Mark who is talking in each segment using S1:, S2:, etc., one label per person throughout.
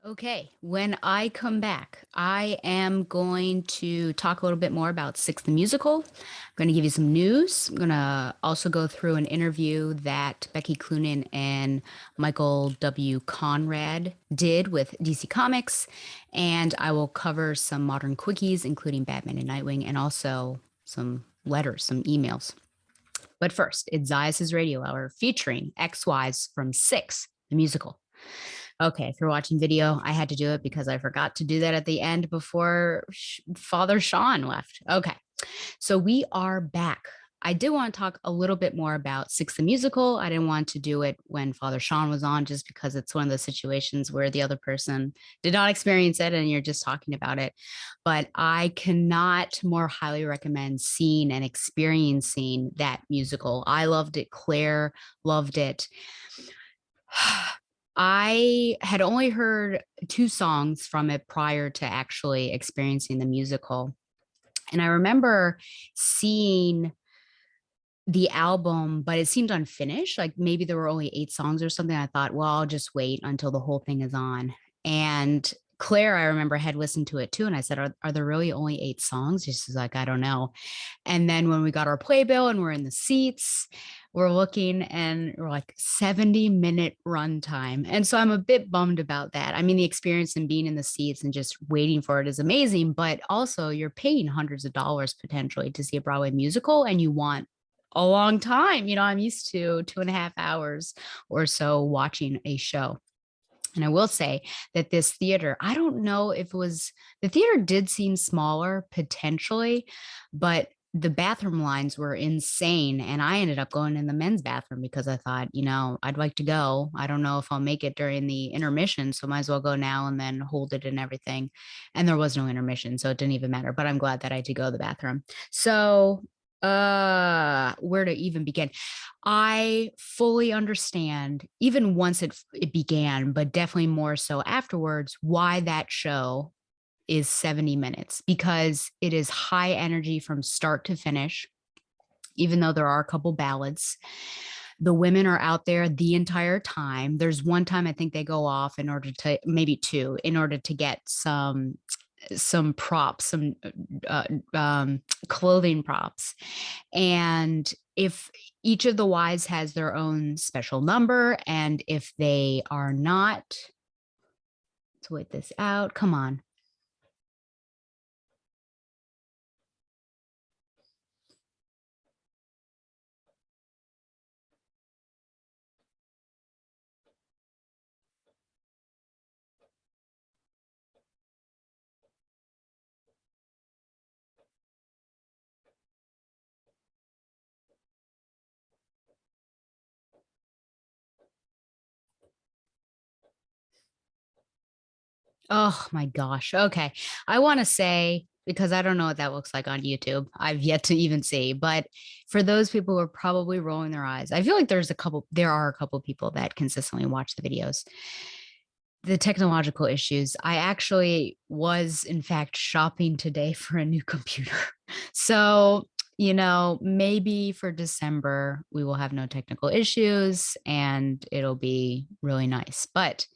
S1: Okay, when I come back, I am going to talk a little bit more about Six the Musical. I'm going to give you some news. I'm going to also go through an interview that Becky Cloonan and Michael W. Conrad did with DC Comics. And I will cover some modern quickies, including Batman and Nightwing, and also some letters, some emails. But first, it's Zayas' Radio Hour featuring XYs from Six, the musical. Okay, if you're watching video, I had to do it because I forgot to do that at the end before Father Sean left. Okay, so we are back. I did want to talk a little bit more about Six the Musical. I didn't want to do it when Father Sean was on just because it's one of those situations where the other person did not experience it and you're just talking about it. But I cannot more highly recommend seeing and experiencing that musical. I loved it. Claire loved it. I had only heard two songs from it prior to actually experiencing the musical. And I remember seeing the album, but it seemed unfinished. Like maybe there were only 8 songs or something. I thought, well, I'll just wait until the whole thing is on. And Claire, I remember, had listened to it too. And I said, are there really only 8 songs? She's like, I don't know. And then when we got our playbill and we're in the seats, we're looking and we're like 70-minute runtime. And so I'm a bit bummed about that. I mean, the experience and being in the seats and just waiting for it is amazing, but also you're paying hundreds of dollars potentially to see a Broadway musical and you want a long time. I'm used to 2.5 hours or so watching a show. And I will say that this theater, I don't know if it was, the theater did seem smaller potentially, but the bathroom lines were insane. And I ended up going in the men's bathroom because I thought, I'd like to go. I don't know if I'll make it during the intermission. So might as well go now and then hold it and everything. And there was no intermission. So it didn't even matter. But I'm glad that I did go to the bathroom. So where to even begin? I fully understand, even once it began, but definitely more so afterwards, why that show is 70 minutes, because it is high energy from start to finish, even though there are a couple ballads. The women are out there the entire time. There's one time I think they go off in order to, maybe two, in order to get some props, some clothing props. And if each of the wives has their own special number, and if they are not, let's wait this out. Come on. Oh my gosh. Okay. I want to say, because I don't know what that looks like on YouTube. I've yet to even see, but for those people who are probably rolling their eyes, I feel like there are a couple people that consistently watch the videos. The technological issues. I actually was, in fact, shopping today for a new computer. So, maybe for December, we will have no technical issues and it'll be really nice. But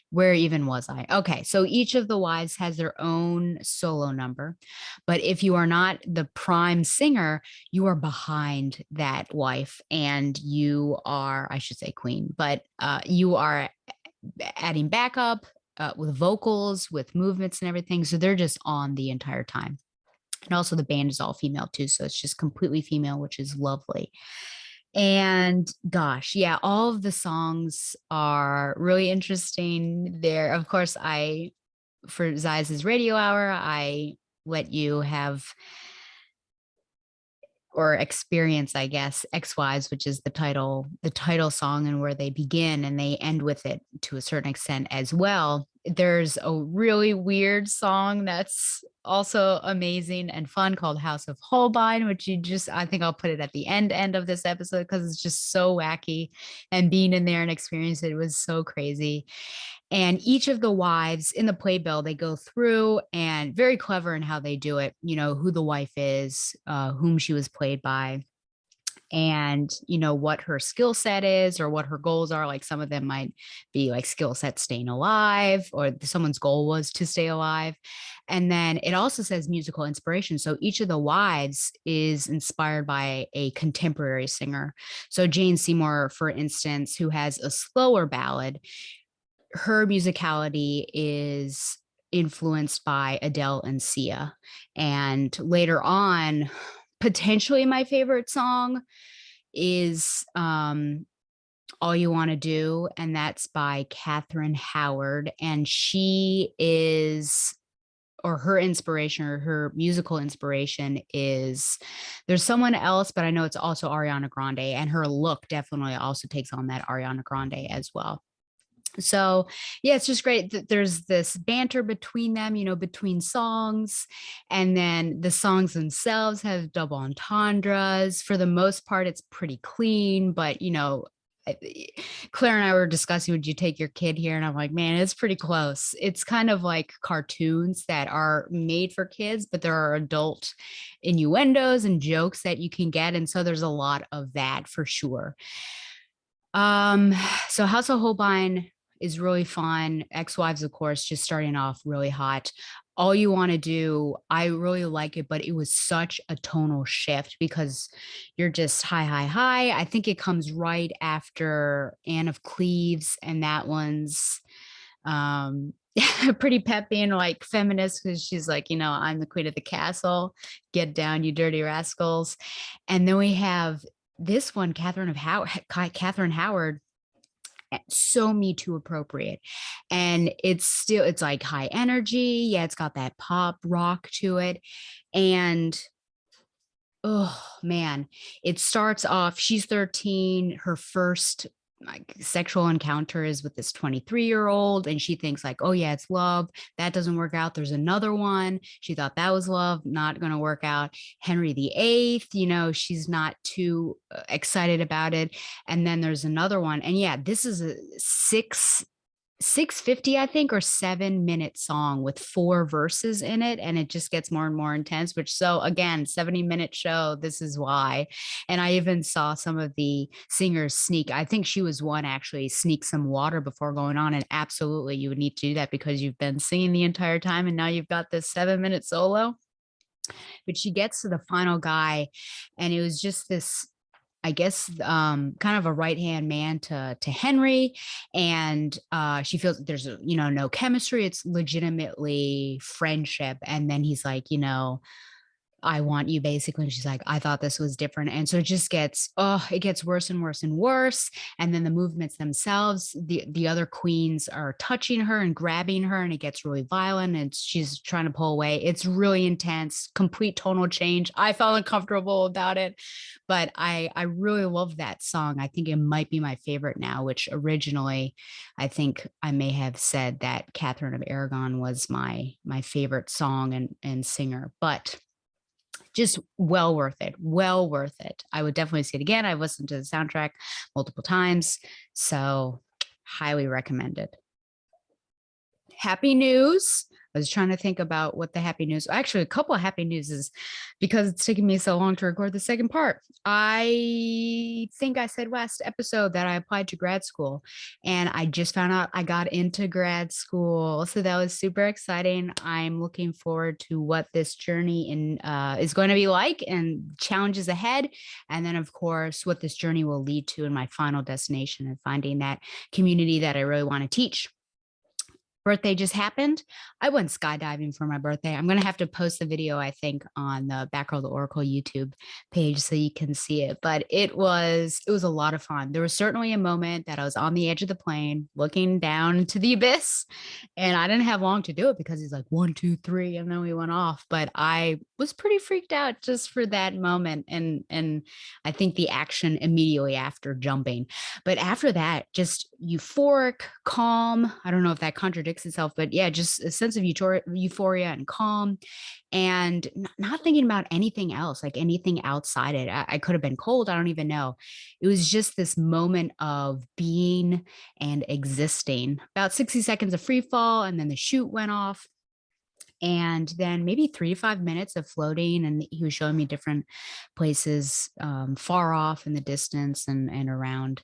S1: where even was I? Okay, so each of the wives has their own solo number. But if you are not the prime singer, you are behind that wife and you are, I should say queen, but you are adding backup with vocals, with movements and everything. So they're just on the entire time. And also the band is all female too. So it's just completely female, which is lovely. And gosh, yeah, all of the songs are really interesting there. Of course, for Zayas' radio hour, I let you have or experience, I guess, XYs, which is the title song, and where they begin and they end with it to a certain extent as well. There's a really weird song that's also amazing and fun called House of Holbein, which I think I'll put it at the end of this episode because it's just so wacky. And being in there and experiencing it was so crazy. And each of the wives in the playbill, they go through and very clever in how they do it, who the wife is, whom she was played by. and what her skill set is or what her goals are. Like some of them might be like skill set staying alive, or someone's goal was to stay alive. And then it also says musical inspiration, so each of the wives is inspired by a contemporary singer. So Jane Seymour, for instance, who has a slower ballad, her musicality is influenced by Adele and Sia. And later on, potentially my favorite song is All You Want to Do, and that's by Katherine Howard. And she is, or her inspiration, or her musical inspiration is, there's someone else, but I know it's also Ariana Grande, and her look definitely also takes on that Ariana Grande as well. So yeah, it's just great that there's this banter between them, between songs, and then the songs themselves have double entendres. For the most part, it's pretty clean, but Claire and I were discussing, would you take your kid here? And I'm like, man, it's pretty close. It's kind of like cartoons that are made for kids, but there are adult innuendos and jokes that you can get. And so there's a lot of that for sure. So House of Holbein is really fun. Ex-Wives, of course, just starting off really hot. All You Want to Do, I really like it, but it was such a tonal shift because you're just high, high, high. I think it comes right after Anne of Cleves, and that one's pretty peppy and like feminist because she's like, I'm the queen of the castle. Get down, you dirty rascals. And then we have this one, Katherine Howard, so Me Too appropriate. And it's like high energy. Yeah, it's got that pop rock to it. And oh man, it starts off, she's 13, her first like sexual encounter is with this 23-year-old, and she thinks like, oh yeah, it's love. That doesn't work out. There's another one. She thought that was love, not going to work out. Henry VIII, she's not too excited about it. And then there's another one, and yeah, this is a 650, I think, or 7-minute song with 4 verses in it. And it just gets more and more intense, which, so again, 70-minute show. This is why. And I even saw some of the singers sneak, I think she was one actually, sneak some water before going on. And absolutely, you would need to do that because you've been singing the entire time. And now you've got this 7-minute solo. But she gets to the final guy, and it was just this, I guess, kind of a right-hand man to Henry. And she feels there's, no chemistry. It's legitimately friendship. And then he's like, I want you, basically. And she's like, I thought this was different. And so it just gets, it gets worse and worse and worse. And then the movements themselves, the other queens are touching her and grabbing her, and it gets really violent, and she's trying to pull away. It's really intense, complete tonal change. I felt uncomfortable about it, but I really love that song. I think it might be my favorite now, which originally I think I may have said that Catherine of Aragon was my favorite song and singer, but just well worth it. Well worth it. I would definitely see it again. I've listened to the soundtrack multiple times, so highly recommended. Happy news. I was trying to think about what the happy news, actually a couple of happy news is, because it's taken me so long to record the second part. I think I said last episode that I applied to grad school, and I just found out I got into grad school. So that was super exciting. I'm looking forward to what this journey is going to be like, and challenges ahead. And then of course, what this journey will lead to in my final destination, and finding that community that I really want to teach. Birthday just happened. I went skydiving for my birthday. I'm going to have to post the video, I think, on the Batgirl the Oracle YouTube page so you can see it. But it was a lot of fun. There was certainly a moment that I was on the edge of the plane looking down into the abyss, and I didn't have long to do it because he's like 1, 2, 3, and then we went off. But I was pretty freaked out just for that moment, and I think the action immediately after jumping. But after that, just euphoric, calm. I don't know if that contradicts itself, but yeah, just a sense of euphoria and calm, and not thinking about anything else, like anything outside it. I could have been cold. I don't even know. It was just this moment of being and existing. About 60 seconds of free fall, and then the chute went off. and then maybe 3 to 5 minutes of floating, and he was showing me different places far off in the distance and around.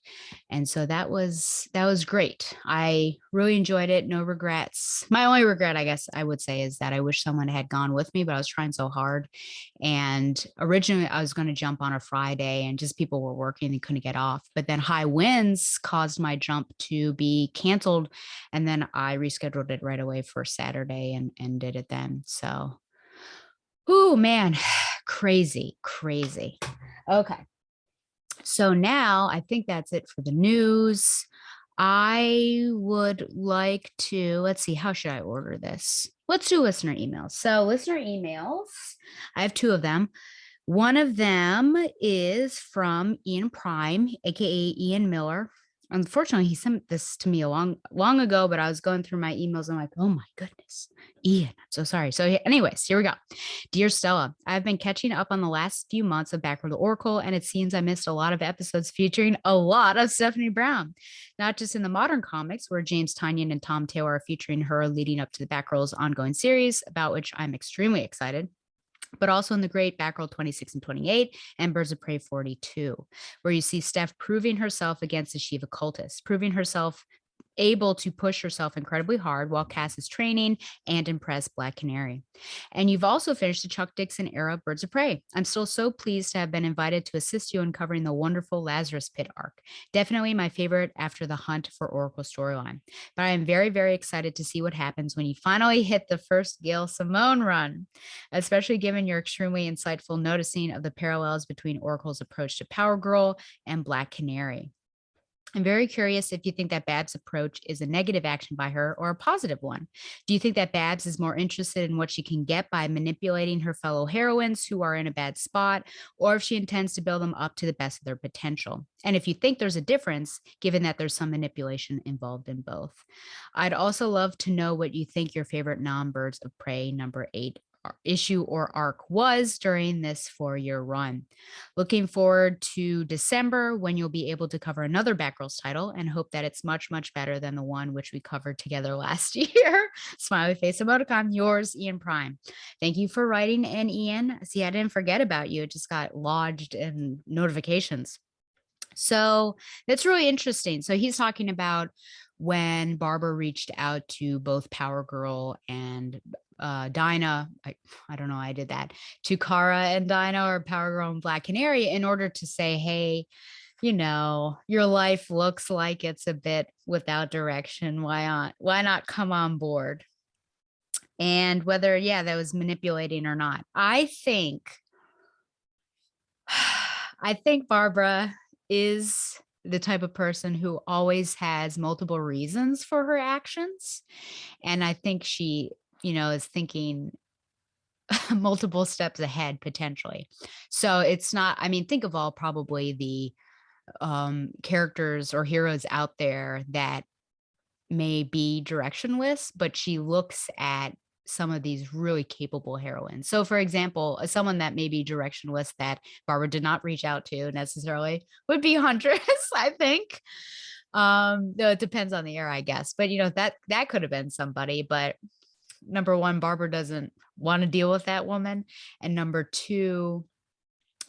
S1: And so that was great. I really enjoyed it. No regrets. My only regret, I guess I would say, is that I wish someone had gone with me, but I was trying so hard. And originally I was going to jump on a Friday, and just people were working and couldn't get off, but then high winds caused my jump to be canceled, and then I rescheduled it right away for Saturday and did it then. So, oh man, crazy, crazy. Okay. So now I think that's it for the news. I would like to, let's see, how should I order this? Let's do listener emails. So, listener emails, I have two of them. One of them is from Ian Prime, aka Ian Miller. Unfortunately, he sent this to me a long ago, but I was going through my emails and I'm like, oh my goodness, Ian, I'm so sorry. So, anyways, here we go. Dear Stella, I've been catching up on the last few months of Batgirl to Oracle, and it seems I missed a lot of episodes featuring a lot of Stephanie Brown, not just in the modern comics where James Tynion and Tom Taylor are featuring her leading up to the Batgirl's ongoing series, about which I'm extremely excited, but also in the great Batgirl 26 and 28 and Birds of Prey 42, where you see Steph proving herself against the Shiva cultists, proving herself able to push herself incredibly hard while Cass is training and impress Black Canary. And you've also finished the Chuck Dixon era Birds of Prey. I'm still so pleased to have been invited to assist you in covering the wonderful Lazarus Pit arc. Definitely my favorite after the Hunt for Oracle storyline. But I am very, very excited to see what happens when you finally hit the first Gail Simone run, especially given your extremely insightful noticing of the parallels between Oracle's approach to Power Girl and Black Canary. I'm very curious if you think that Babs' approach is a negative action by her or a positive one. Do you think that Babs is more interested in what she can get by manipulating her fellow heroines who are in a bad spot, or if she intends to build them up to the best of their potential? And if you think there's a difference, given that there's some manipulation involved in both. I'd also love to know what you think your favorite non-Birds of Prey number 8 issue or arc was during this 4-year run. Looking forward to December when you'll be able to cover another Batgirls title, and hope that it's much, much better than the one which we covered together last year. Smiley face emoticon, yours, Ian Prime. Thank you for writing in, Ian. See, I didn't forget about you. It just got lodged in notifications. So that's really interesting. So he's talking about when Barbara reached out to both Power Girl and Dinah, I don't know, I did that, to Kara and Dinah, or Power Girl and Black Canary, in order to say, hey, your life looks like it's a bit without direction. Why not come on board? And whether, that was manipulating or not. I think Barbara is the type of person who always has multiple reasons for her actions. And I think she, is thinking multiple steps ahead potentially. So it's not, think of all probably the characters or heroes out there that may be directionless, but she looks at some of these really capable heroines. So for example, someone that may be directionless that Barbara did not reach out to necessarily would be Huntress, I think. Though it depends on the era, I guess. But that could have been somebody. But number one, Barbara doesn't want to deal with that woman. And number two,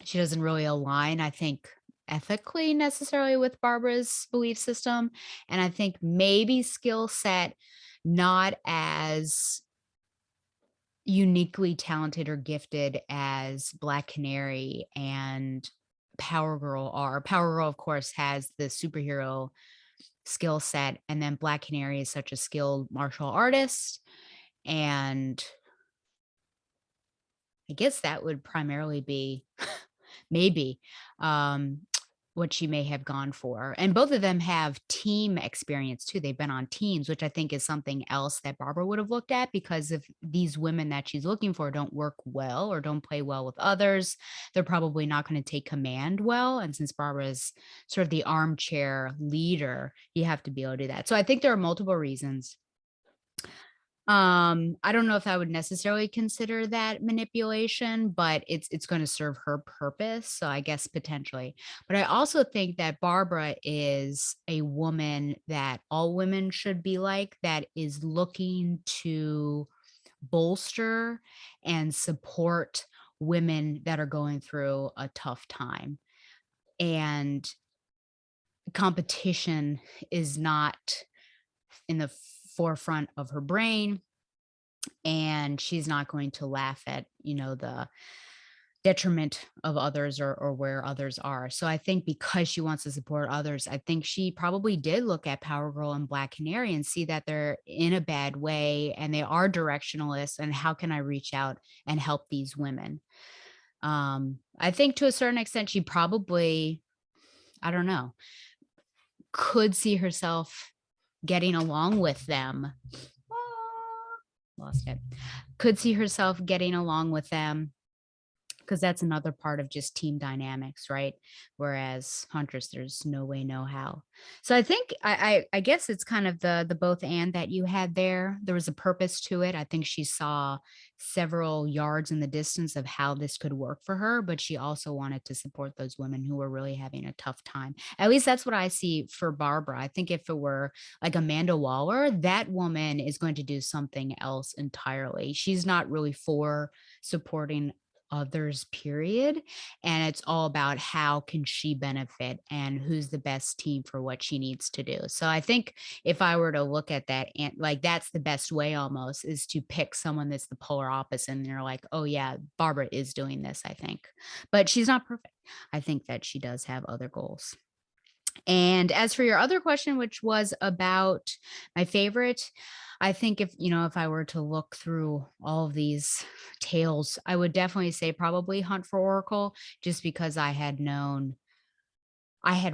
S1: she doesn't really align, I think, ethically necessarily with Barbara's belief system. And I think maybe skill set, not as uniquely talented or gifted as Black Canary and Power Girl are. Power Girl, of course, has the superhero skill set, and then Black Canary is such a skilled martial artist. And I guess that would primarily be maybe what she may have gone for. And both of them have team experience too. They've been on teams, which I think is something else that Barbara would have looked at, because if these women that she's looking for don't work well or don't play well with others, they're probably not going to take command well. And since Barbara is sort of the armchair leader, you have to be able to do that. So I think there are multiple reasons. I don't know if I would necessarily consider that manipulation, but it's going to serve her purpose. So I guess potentially. But I also think that Barbara is a woman that all women should be like, that is looking to bolster and support women that are going through a tough time. And competition is not in the forefront of her brain, and she's not going to laugh at, the detriment of others, or where others are. So I think because she wants to support others, I think she probably did look at Power Girl and Black Canary and see that they're in a bad way and they are directionalists, and how can I reach out and help these women? I think to a certain extent she probably, I don't know, could see herself getting along with them. Ah, lost it. Could see herself getting along with them, because that's another part of just team dynamics, right? Whereas Huntress, there's no way, no how. So I think I guess it's kind of the both and that you had there. There was a purpose to it. I think she saw several yards in the distance of how this could work for her, but she also wanted to support those women who were really having a tough time. At least that's what I see for Barbara. I think if it were like Amanda Waller, that woman is going to do something else entirely. She's not really for supporting others, period, and it's all about how can she benefit and who's the best team for what she needs to do. So I think if I were to look at that, and like that's the best way almost, is to pick someone that's the polar opposite, and you're like, oh yeah, Barbara is doing this, I think, but she's not perfect. I think that she does have other goals. And as for your other question, which was about my favorite, I think if I were to look through all of these tales, I would definitely say probably Hunt for Oracle, just because I had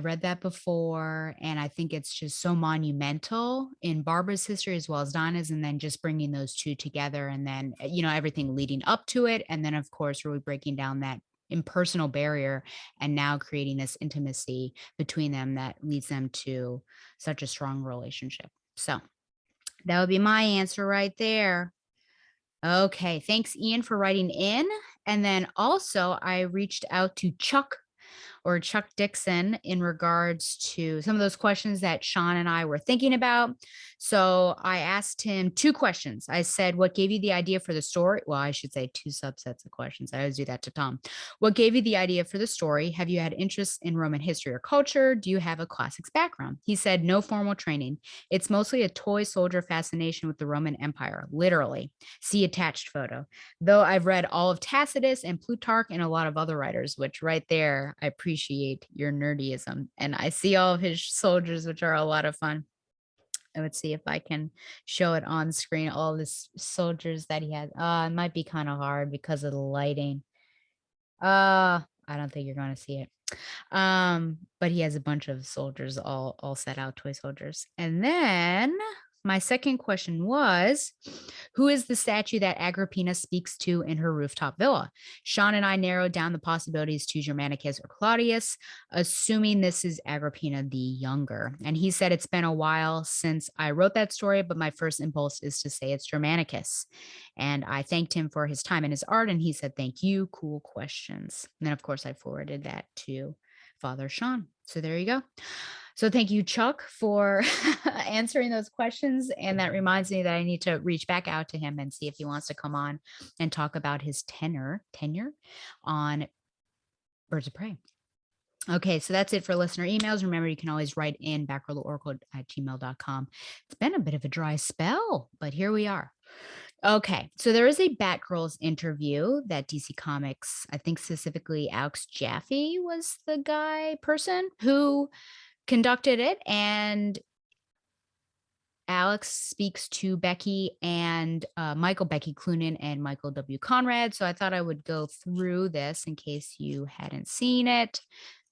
S1: read that before, and I think it's just so monumental in Barbara's history as well as Donna's, and then just bringing those two together, and then, everything leading up to it. And then, of course, really breaking down that impersonal barrier and now creating this intimacy between them that leads them to such a strong relationship. So that would be my answer right there. Okay. Thanks, Ian, for writing in. And then also, I reached out to Chuck Dixon in regards to some of those questions that Sean and I were thinking about. So I asked him two questions. I said, what gave you the idea for the story? Well, I should say two subsets of questions. I always do that to Tom. What gave you the idea for the story? Have you had interest in Roman history or culture? Do you have a classics background? He said, no formal training. It's mostly a toy soldier fascination with the Roman Empire, literally. See attached photo. Though I've read all of Tacitus and Plutarch and a lot of other writers, which right there, I appreciate your nerdyism. And I see all of his soldiers, which are a lot of fun. I would see if I can show it on screen, all the soldiers that he has. It might be kind of hard because of the lighting. I don't think you're going to see it. But he has a bunch of soldiers, all set out, toy soldiers. And then my second question was, who is the statue that Agrippina speaks to in her rooftop villa? Sean and I narrowed down the possibilities to Germanicus or Claudius, assuming this is Agrippina the Younger. And he said, it's been a while since I wrote that story, but my first impulse is to say it's Germanicus. And I thanked him for his time and his art. And he said, thank you. Cool questions. And then, of course, I forwarded that to Father Sean. So there you go. So thank you, Chuck, for answering those questions. And that reminds me that I need to reach back out to him and see if he wants to come on and talk about his tenure on Birds of Prey. Okay, so that's it for listener emails. Remember, you can always write in backrollauracle@gmail.com. It's been a bit of a dry spell, but here we are. Okay, so there is a Batgirls interview that DC Comics, I think specifically Alex Jaffe was the person who conducted it, and Alex speaks to Becky and Becky Cloonan and Michael W. Conrad. So I thought I would go through this in case you hadn't seen it.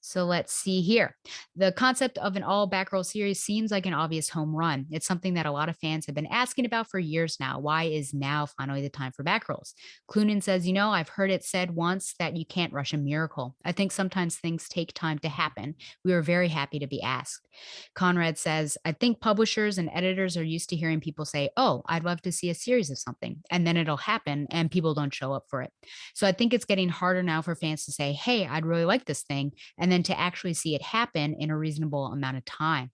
S1: So let's see here. The concept of an all Batgirl series seems like an obvious home run. It's something that a lot of fans have been asking about for years now. Why is now finally the time for Batgirls? Cloonan says, I've heard it said once that you can't rush a miracle. I think sometimes things take time to happen. We were very happy to be asked. Conrad says, I think publishers and editors are used to hearing people say, oh, I'd love to see a series of something, and then it'll happen and people don't show up for it. So I think it's getting harder now for fans to say, hey, I'd really like this thing, and then to actually see it happen in a reasonable amount of time.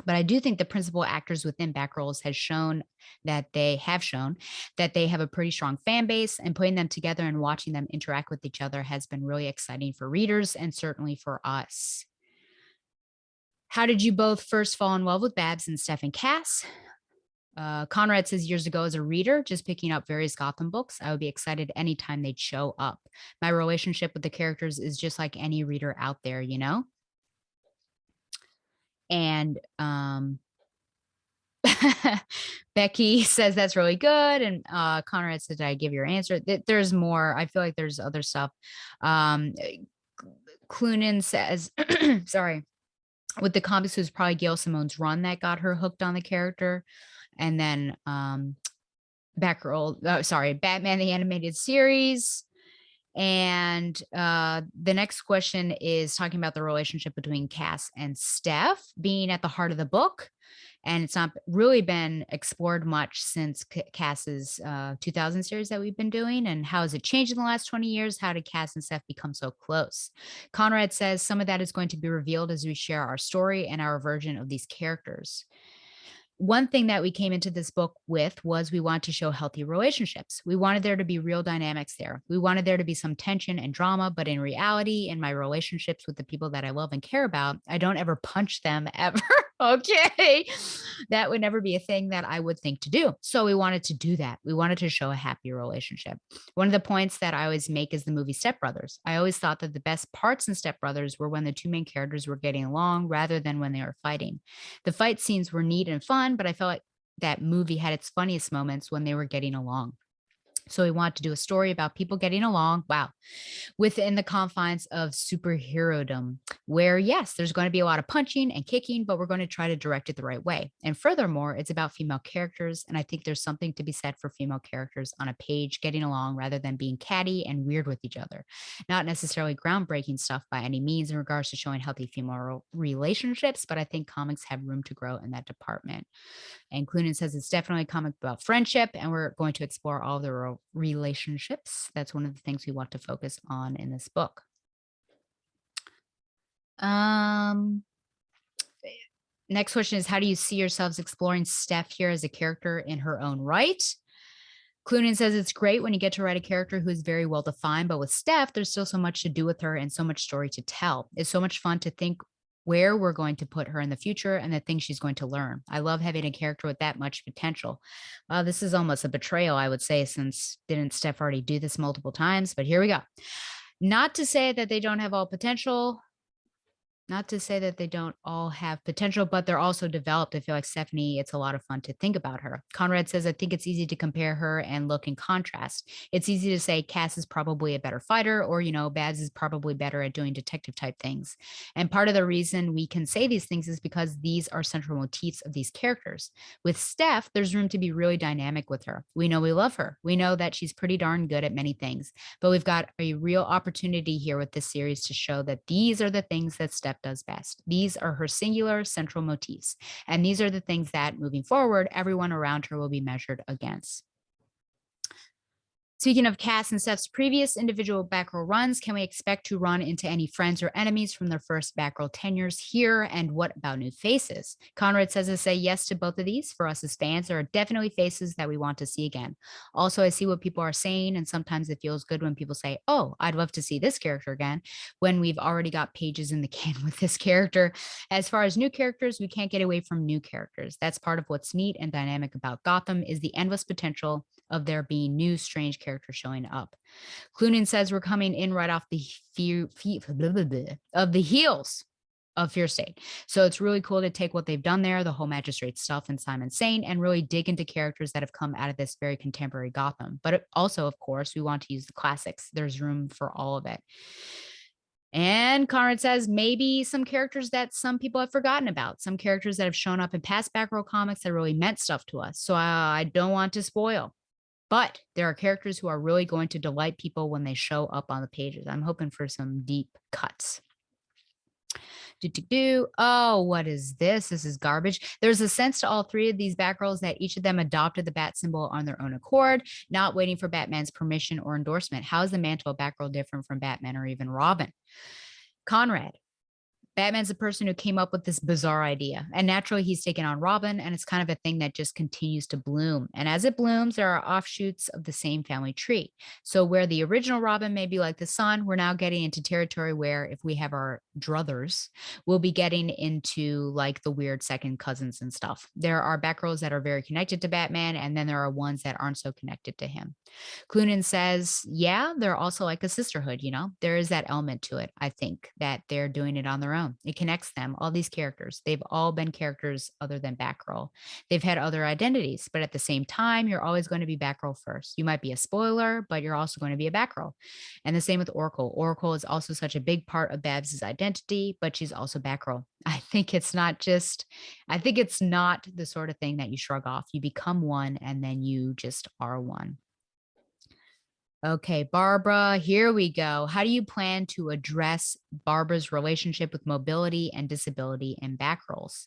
S1: But I do think the principal actors within Batgirls have shown that they have a pretty strong fan base, and putting them together and watching them interact with each other has been really exciting for readers and certainly for us. How did you both first fall in love with Babs and Steph and Cass? Conrad says years ago as a reader, just picking up various Gotham books, I would be excited anytime they'd show up. My relationship with the characters is just like any reader out there, you know? And Becky says that's really good. And Conrad said, I give your answer. There's more. I feel like there's other stuff. Clunan says, sorry, with the comics, it was probably Gail Simone's run that got her hooked on the character. And then Batman, the animated series. And the next question is talking about the relationship between Cass and Steph being at the heart of the book. And it's not really been explored much since Cass's 2000 series that we've been doing. And how has it changed in the last 20 years? How did Cass and Steph become so close? Conrad says some of that is going to be revealed as we share our story and our version of these characters. One thing that we came into this book with was we wanted to show healthy relationships. We wanted there to be real dynamics there. We wanted there to be some tension and drama, but in reality, in my relationships with the people that I love and care about, I don't ever punch them ever. Okay. That would never be a thing that I would think to do. So we wanted to do that. We wanted to show a happy relationship. One of the points that I always make is the movie Step Brothers. I always thought that the best parts in Step Brothers were when the two main characters were getting along rather than when they were fighting. The fight scenes were neat and fun, but I felt like that movie had its funniest moments when they were getting along. So we want to do a story about people getting along. Wow. Within the confines of superherodom, where yes, there's going to be a lot of punching and kicking, but we're going to try to direct it the right way. And furthermore, it's about female characters. And I think there's something to be said for female characters on a page getting along rather than being catty and weird with each other. Not necessarily groundbreaking stuff by any means in regards to showing healthy female relationships, but I think comics have room to grow in that department. And Clunan says it's definitely a comic about friendship, and we're going to explore all the relationships. That's one of the things we want to focus on in this book. Next question is, how do you see yourselves exploring Steph here as a character in her own right? Clunan says it's great when you get to write a character who is very well defined, but with Steph, there's still so much to do with her and so much story to tell. It's so much fun to think where we're going to put her in the future and the things she's going to learn. I love having a character with that much potential. This is almost a betrayal, I would say, since didn't Steph already do this multiple times? But here we go. Not to say that they don't have all potential. Not to say that they don't all have potential, but they're also developed. I feel like Stephanie, it's a lot of fun to think about her. Conrad says, I think it's easy to compare her and look in contrast. It's easy to say Cass is probably a better fighter, or, Babs is probably better at doing detective type things. And part of the reason we can say these things is because these are central motifs of these characters. With Steph, there's room to be really dynamic with her. We know we love her. We know that she's pretty darn good at many things, but we've got a real opportunity here with this series to show that these are the things that Steph does best. These are her singular central motifs. And these are the things that moving forward, everyone around her will be measured against. Speaking of Cass and Steph's previous individual Batgirl runs, can we expect to run into any friends or enemies from their first Batgirl tenures here? And what about new faces? Conrad says to say yes to both of these. For us as fans, there are definitely faces that we want to see again. Also, I see what people are saying, and sometimes it feels good when people say, oh, I'd love to see this character again, when we've already got pages in the can with this character. As far as new characters, we can't get away from new characters. That's part of what's neat and dynamic about Gotham, is the endless potential of there being new strange characters showing up. Clunan says we're coming in right off the heels of Fear State. So it's really cool to take what they've done there, the whole magistrate stuff and Simon Saint, and really dig into characters that have come out of this very contemporary Gotham. But also, of course, we want to use the classics. There's room for all of it. And Conrad says maybe some characters that some people have forgotten about, some characters that have shown up in past Batgirl comics that really meant stuff to us. So I don't want to spoil. But there are characters who are really going to delight people when they show up on the pages. I'm hoping for some deep cuts. Oh, what is this? This is garbage. There's a sense to all three of these Batgirls that each of them adopted the bat symbol on their own accord, not waiting for Batman's permission or endorsement. How is the mantle of Batgirl different from Batman or even Robin? Conrad. Batman's the person who came up with this bizarre idea. And naturally, he's taken on Robin, and it's kind of a thing that just continues to bloom. And as it blooms, there are offshoots of the same family tree. So, where the original Robin may be like the sun, we're now getting into territory where, if we have our druthers, we'll be getting into like the weird second cousins and stuff. There are Batgirls that are very connected to Batman, and then there are ones that aren't so connected to him. Clunan says, yeah, they're also like a sisterhood, you know, there is that element to it. I think that they're doing it on their own. It connects them, all these characters. They've all been characters other than Batgirl. They've had other identities, but at the same time, you're always going to be Batgirl first. You might be a spoiler, but you're also going to be a Batgirl. And the same with Oracle. Oracle is also such a big part of Babs's identity, but she's also Batgirl. I think it's not the sort of thing that you shrug off. You become one and then you just are one. Okay, Barbara, here we go. How do you plan to address Barbara's relationship with mobility and disability in Batgirls?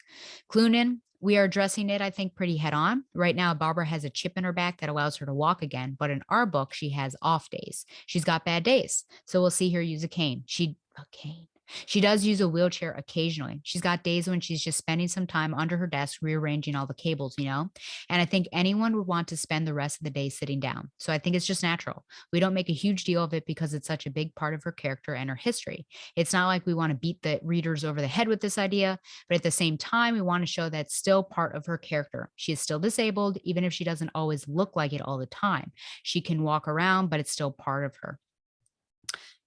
S1: Clunan, we are addressing it, I think, pretty head on. Right now, Barbara has a chip in her back that allows her to walk again, but in our book, she has off days. She's got bad days. So we'll see her use a cane. A cane. She does use a wheelchair occasionally. She's got days when she's just spending some time under her desk rearranging all the cables, you know? And I think anyone would want to spend the rest of the day sitting down. So I think it's just natural. We don't make a huge deal of it because it's such a big part of her character and her history. It's not like we want to beat the readers over the head with this idea, but at the same time, we want to show that it's still part of her character. She is still disabled, even if she doesn't always look like it all the time. She can walk around, but it's still part of her.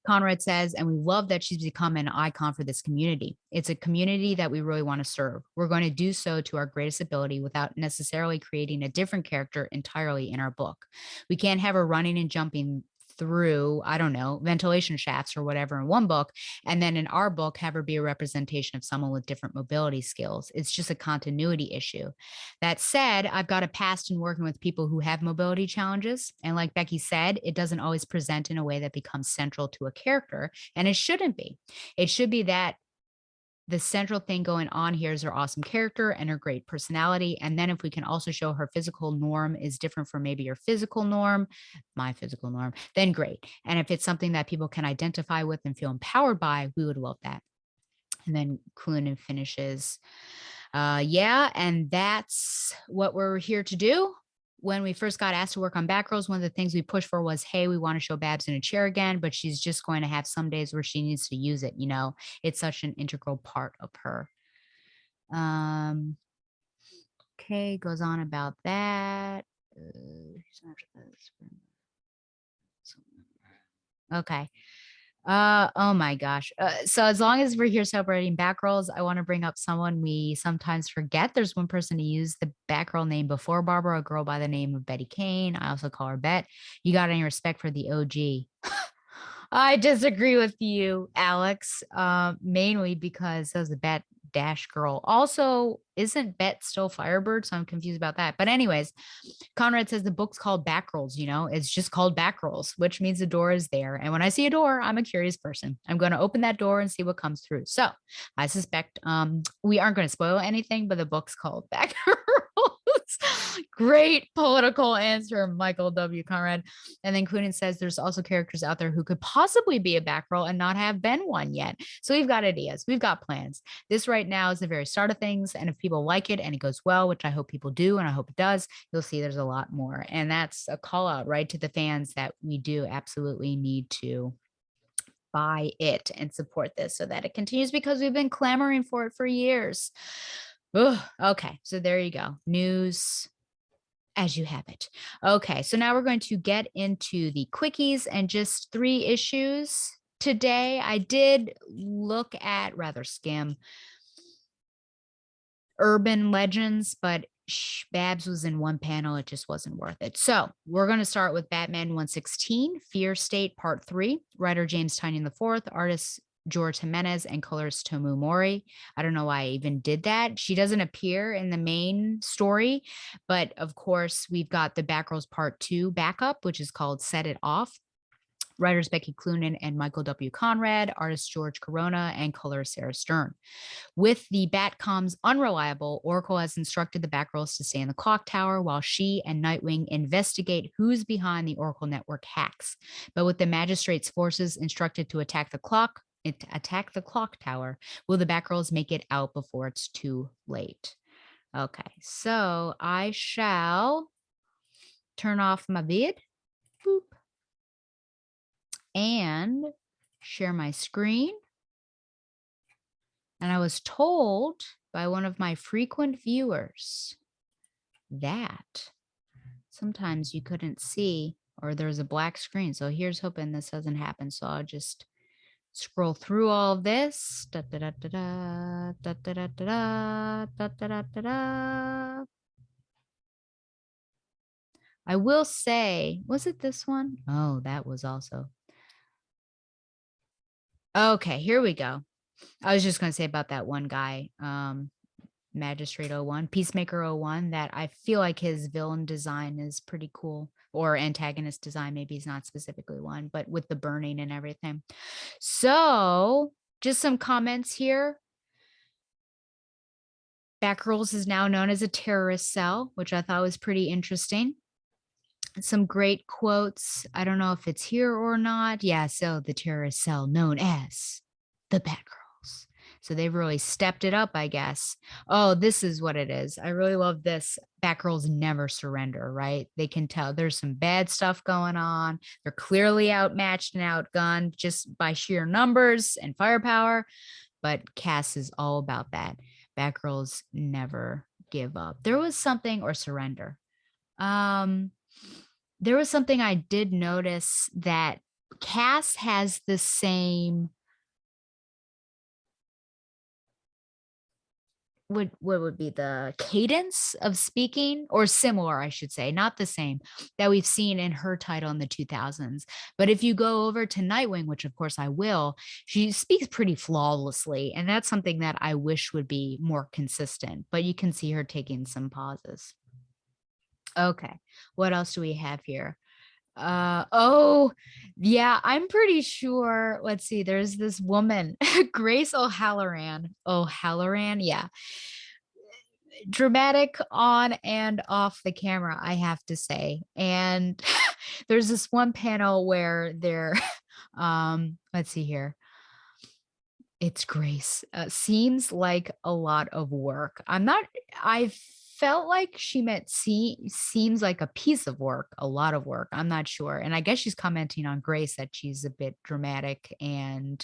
S1: Conrad says, and we love that she's become an icon for this community. It's a community that we really want to serve. We're going to do so to our greatest ability without necessarily creating a different character entirely in our book. We can't have her running and jumping through, I don't know, ventilation shafts or whatever in one book, and then in our book, have her be a representation of someone with different mobility skills. It's just a continuity issue. That said, I've got a past in working with people who have mobility challenges. And like Becky said, it doesn't always present in a way that becomes central to a character, and it shouldn't be. It should be that the central thing going on here is her awesome character and her great personality. And then if we can also show her physical norm is different from maybe your physical norm, my physical norm, then great. And if it's something that people can identify with and feel empowered by, we would love that. And then Clunan finishes, yeah, and that's what we're here to do. When we first got asked to work on Batgirls, one of the things we pushed for was, hey, we want to show Babs in a chair again, but she's just going to have some days where she needs to use it. You know, it's such an integral part of her. Okay, goes on about that. Okay. Oh my gosh. So as long as we're here celebrating Batgirls, I want to bring up someone we sometimes forget. There's one person who used the Batgirl name before Barbara, a girl by the name of Betty Kane. I also call her Bet. You got any respect for the OG? I disagree with you, Alex, mainly because that was a Bet Dash girl. Also, isn't Bet still Firebird? So I'm confused about that. But anyways, Conrad says the book's called Batgirls, you know, it's just called Batgirls, which means the door is there. And when I see a door, I'm a curious person. I'm going to open that door and see what comes through. So I suspect we aren't going to spoil anything, but the book's called Batgirls. Great political answer, Michael W. Conrad. And then Coonan says there's also characters out there who could possibly be a Batgirl and not have been one yet. So we've got ideas. We've got plans. This right now is the very start of things. And if people like it and it goes well, which I hope people do, and I hope it does, you'll see there's a lot more. And that's a call out, right, to the fans that we do absolutely need to buy it and support this so that it continues, because we've been clamoring for it for years. Ugh, okay, so there you go. News as you have it. Okay, so now we're going to get into the quickies and just 3 issues today. I did look at, rather skim, urban legends, but Babs was in one panel. It just wasn't worth it. So we're going to start with Batman 116, Fear State Part 3, writer James Tynion IV, artist George Jimenez, and colorist Tomu Mori. I don't know why I even did that. She doesn't appear in the main story, but of course we've got the Batgirls Part 2 backup, which is called Set It Off. Writers Becky Cloonan and Michael W. Conrad, artist George Corona, and colorist Sarah Stern. With the Batcoms unreliable, Oracle has instructed the Batgirls to stay in the clock tower while she and Nightwing investigate who's behind the Oracle network hacks. But with the magistrate's forces instructed to attack the clock, attack the clock tower. Will the Batgirls make it out before it's too late? Okay, so I shall turn off my vid. Boop. And share my screen. And I was told by one of my frequent viewers that sometimes you couldn't see or there's a black screen. So here's hoping this doesn't happen. So I'll just scroll through all of this. Da, da, da, da, da, da, da, da, da, da, da, da, da, da. I will say, was it this one? Oh, that was also. Okay, here we go. I was just going to say about that one guy, Magistrate 01, Peacemaker 01, that I feel like his villain design is pretty cool, or antagonist design. Maybe he's not specifically one, but with the burning and everything. So just some comments here. Batgirls is now known as a terrorist cell, which I thought was pretty interesting. Some great quotes. I don't know if it's here or not. Yeah, so the terrorist cell known as the Batgirls. So they've really stepped it up, I guess. Oh, this is what it is. I really love this. Batgirls never surrender, right? They can tell there's some bad stuff going on. They're clearly outmatched and outgunned just by sheer numbers and firepower. But Cass is all about that. Batgirls never give up. There was something, or surrender. There was something I did notice that Cass has the same, what would be the cadence of speaking, or similar, I should say, not the same, that we've seen in her title in the 2000s. But if you go over to Nightwing, which of course I will, she speaks pretty flawlessly. And that's something that I wish would be more consistent, but you can see her taking some pauses. Okay, what else do we have here? Oh, yeah, I'm pretty sure. Let's see, there's this woman, Grace O'Halloran, yeah. Dramatic on and off the camera, I have to say. And there's this one panel where they're let's see here. It's Grace. Seems like a lot of work. I felt like she meant seems like a piece of work, a lot of work. I'm not sure. And I guess she's commenting on Grace that she's a bit dramatic and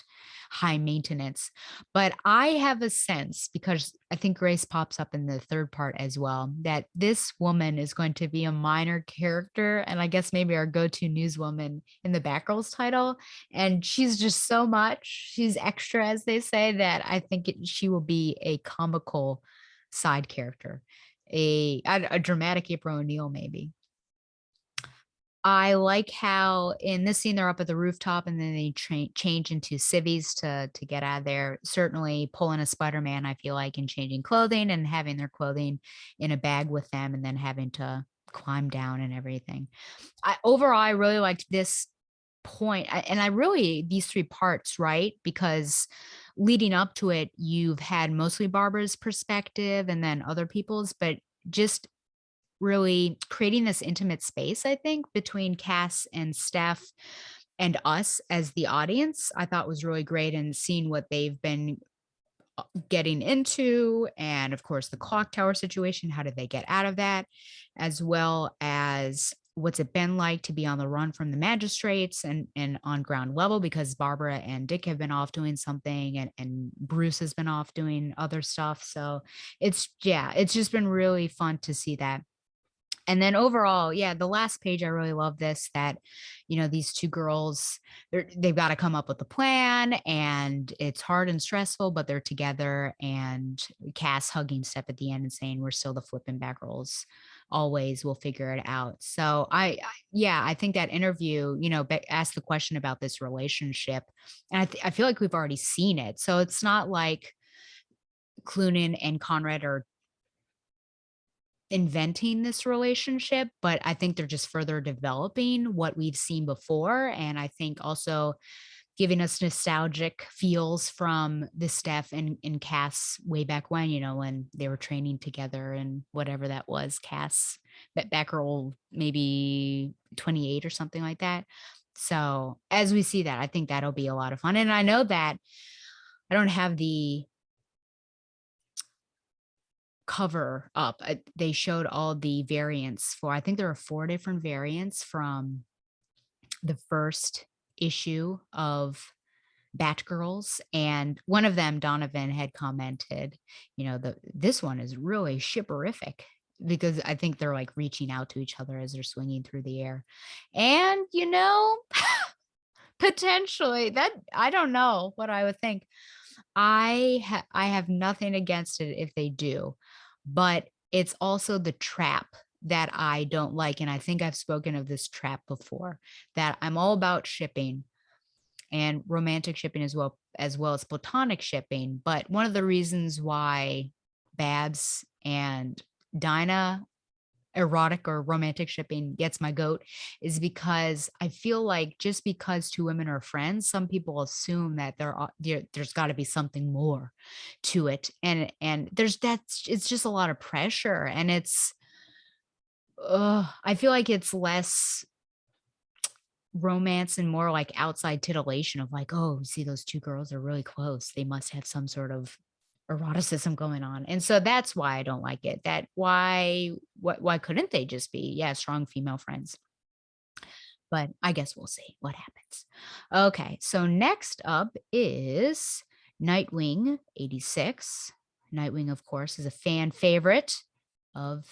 S1: high maintenance. But I have a sense, because I think Grace pops up in the third part as well, that this woman is going to be a minor character. And I guess maybe our go-to newswoman in the Batgirls title. And she's just so much, she's extra, as they say, that I think she will be a comical side character, a dramatic April O'Neil, maybe. I like how in this scene they're up at the rooftop and then they change into civvies to get out of there. Certainly pulling a Spider-Man, I feel like, and changing clothing and having their clothing in a bag with them and then having to climb down and everything. Overall, I really liked this point. And I really, these three parts, right? Because leading up to it, you've had mostly Barbara's perspective and then other people's, but just really creating this intimate space, I think, between Cass and Steph and us as the audience, I thought was really great. And seeing what they've been getting into, and of course the clock tower situation, how did they get out of that, as well as what's it been like to be on the run from the magistrates and on ground level, because Barbara and Dick have been off doing something and Bruce has been off doing other stuff. So it's just been really fun to see that. And then overall, yeah, the last page, I really love this, that, these two girls, they've got to come up with a plan and it's hard and stressful, but they're together, and Cass hugging Steph at the end and saying, we're still the flipping back girls. Always, we'll figure it out. So I think that interview, asked the question about this relationship, and I feel like we've already seen it. So it's not like Cloonan and Conrad are inventing this relationship, but I think they're just further developing what we've seen before. And I think also giving us nostalgic feels from the Steph and Cass way back when, when they were training together and whatever that was, Cass, Batgirl, maybe 28 or something like that. So as we see that, I think that'll be a lot of fun. And I know that I don't have the cover up. They showed all the variants for, I think there are 4 different variants from the first issue of Batgirls, and one of them, Donovan, had commented, this one is really shipperific, because I think they're like reaching out to each other as they're swinging through the air. And potentially, that, I don't know what I would think. I have nothing against it if they do, but it's also the trap that I don't like. And I think I've spoken of this trap before, that I'm all about shipping and romantic shipping as well as platonic shipping. But one of the reasons why Babs and Dinah erotic or romantic shipping gets my goat is because I feel like just because 2 women are friends, some people assume that there's got to be something more to it, and it's just a lot of pressure, and it's I feel like it's less romance and more like outside titillation of like, oh, see, those 2 girls are really close, they must have some sort of eroticism going on. And so that's why I don't like it. That why couldn't they just be, strong female friends? But I guess we'll see what happens. Okay, so next up is Nightwing 86. Nightwing, of course, is a fan favorite of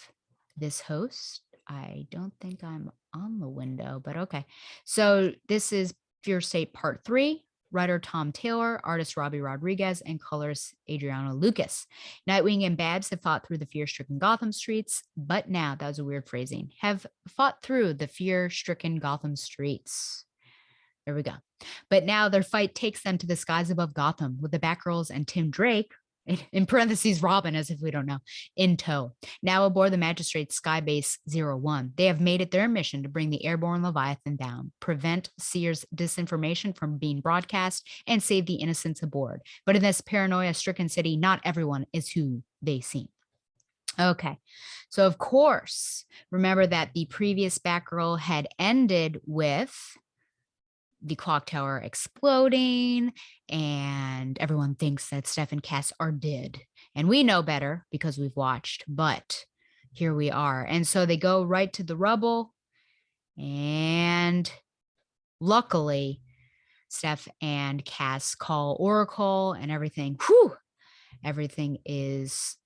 S1: this host. I don't think I'm on the window, but okay. So this is Fear State Part 3. Writer Tom Taylor, artist Robbie Rodriguez, and colorist Adriano Lucas. Nightwing and Babs have fought through the fear-stricken Gotham streets, but now, that was a weird phrasing, have fought through the fear-stricken Gotham streets. There we go. But now their fight takes them to the skies above Gotham, with the Batgirls and Tim Drake, in parentheses Robin, as if we don't know, in tow. Now aboard the Magistrate's Skybase 01, they have made it their mission to bring the airborne Leviathan down, prevent Seer's disinformation from being broadcast, and save the innocents aboard. But in this paranoia-stricken city, not everyone is who they seem. Okay, so of course, remember that the previous Batgirl had ended with the clock tower exploding, and everyone thinks that Steph and Cass are dead. And we know better because we've watched, but here we are. And so they go right to the rubble, and luckily, Steph and Cass call Oracle, and everything is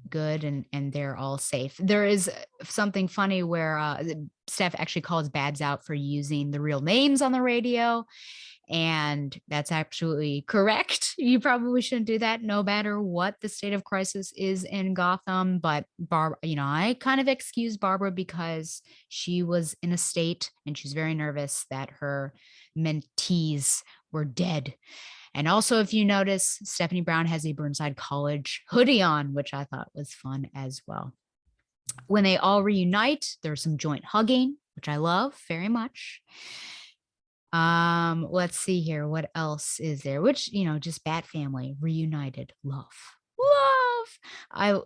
S1: good, and they're all safe. There is something funny where Steph actually calls Babs out for using the real names on the radio, and that's absolutely correct. You probably shouldn't do that no matter what the state of crisis is in Gotham. But I kind of excuse Barbara because she was in a state and she's very nervous that her mentees were dead. And also, if you notice, Stephanie Brown has a Burnside College hoodie on, which I thought was fun as well. When they all reunite, there's some joint hugging, which I love very much. Let's see here. What else is there? Which, just Bat Family reunited. Love.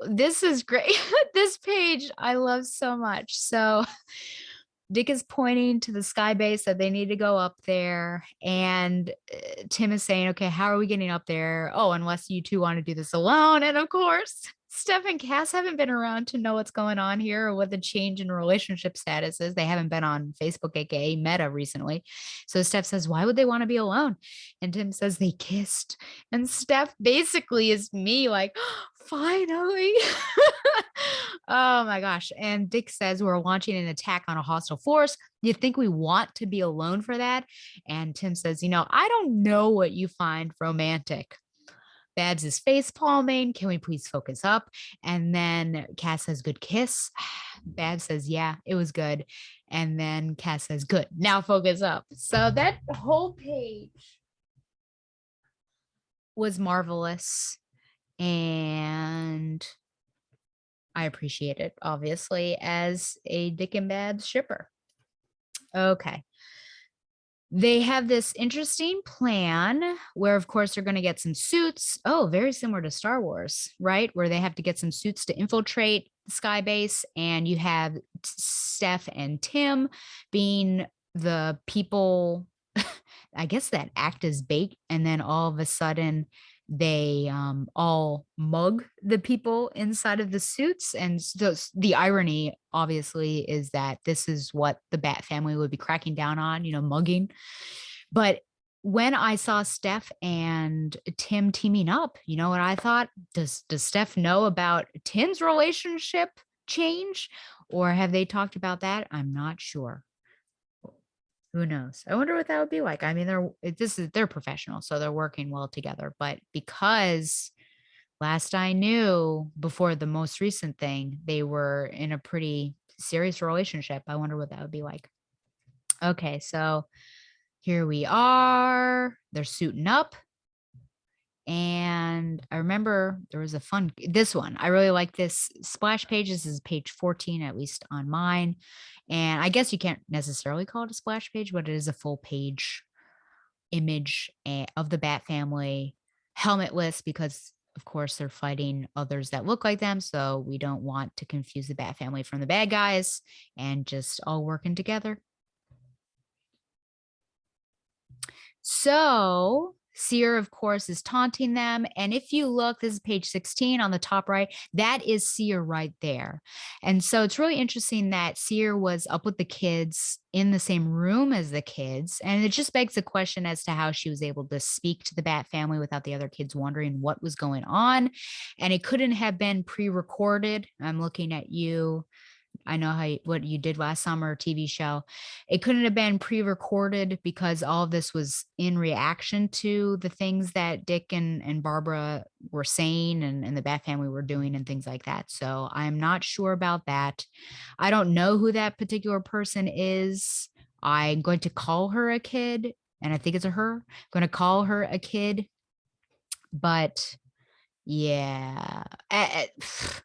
S1: This is great. This page I love so much. So Dick is pointing to the sky base that they need to go up there. And Tim is saying, okay, how are we getting up there? Oh, unless you 2 want to do this alone. And of course, Steph and Cass haven't been around to know what's going on here or what the change in relationship status is. They haven't been on Facebook, aka Meta, recently. So Steph says, why would they want to be alone? And Tim says they kissed. And Steph basically is me, like, oh, finally. Oh my gosh. And Dick says we're launching an attack on a hostile force. Do you think we want to be alone for that? And Tim says, I don't know what you find romantic. Babs is face palming. Can we please focus up? And then Cass says, good kiss. Babs says, yeah, it was good. And then Cass says, good. Now focus up. So that whole page was marvelous. And I appreciate it, obviously, as a Dick and Babs shipper. Okay. They have this interesting plan where, of course, they're going to get some suits. Oh, very similar to Star Wars, right? Where they have to get some suits to infiltrate the sky base. And you have Steph and Tim being the people, I guess, that act as bait, and then all of a sudden they all mug the people inside of the suits. And so the irony, obviously, is that this is what the Bat family would be cracking down on, mugging. But when I saw Steph and Tim teaming up, you know what I thought? Does Steph know about Tim's relationship change, or have they talked about that? I'm not sure. Who knows? I wonder what that would be like. I mean, they're professionals, so they're working well together. But because last I knew, before the most recent thing, they were in a pretty serious relationship. I wonder what that would be like. Okay, so here we are. They're suiting up. And I remember there was this one. I really like this splash page. This is page 14, at least on mine. And I guess you can't necessarily call it a splash page, but it is a full page image of the Bat family, helmetless, because of course they're fighting others that look like them. So we don't want to confuse the Bat family from the bad guys, and just all working together. So Seer, of course, is taunting them. And if you look, this is page 16 on the top right, that is Seer right there. And so it's really interesting that Seer was up with the kids in the same room as the kids. And it just begs the question as to how she was able to speak to the Bat family without the other kids wondering what was going on. And it couldn't have been pre-recorded. I'm looking at you. I know what you did last summer, TV show. It couldn't have been pre-recorded because all of this was in reaction to the things that Dick and Barbara were saying, and the Bat family were doing, and things like that. So I'm not sure about that. I don't know who that particular person is. I'm going to call her a kid, and I think it's a her. I'm going to call her a kid, but yeah, I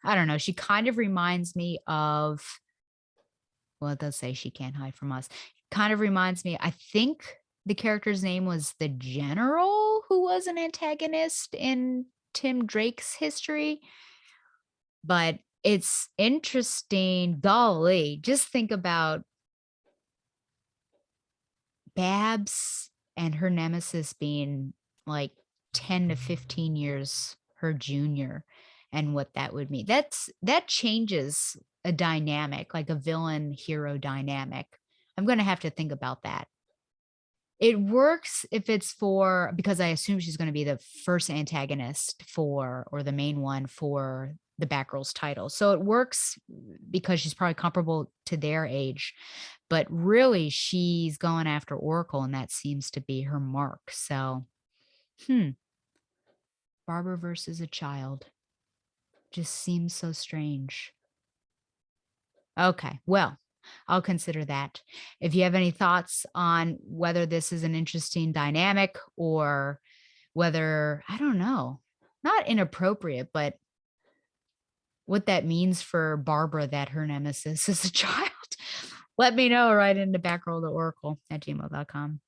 S1: don't know. She kind of reminds me of, well, it does say she can't hide from us. Kind of reminds me, I think the character's name was the General, who was an antagonist in Tim Drake's history. But it's interesting. Golly, just think about Babs and her nemesis being like 10 to 15 years her junior, and what that would mean. That changes a dynamic, like a villain hero dynamic. I'm going to have to think about that. It works if it's because I assume she's going to be the first antagonist or the main one for the Batgirl's title. So it works because she's probably comparable to their age, but really she's going after Oracle, and that seems to be her mark. So, Barbara versus a child just seems so strange. Okay, well, I'll consider that. If you have any thoughts on whether this is an interesting dynamic, or whether, I don't know, not inappropriate, but what that means for Barbara that her nemesis is a child, let me know. Right into backroll@gmail.com.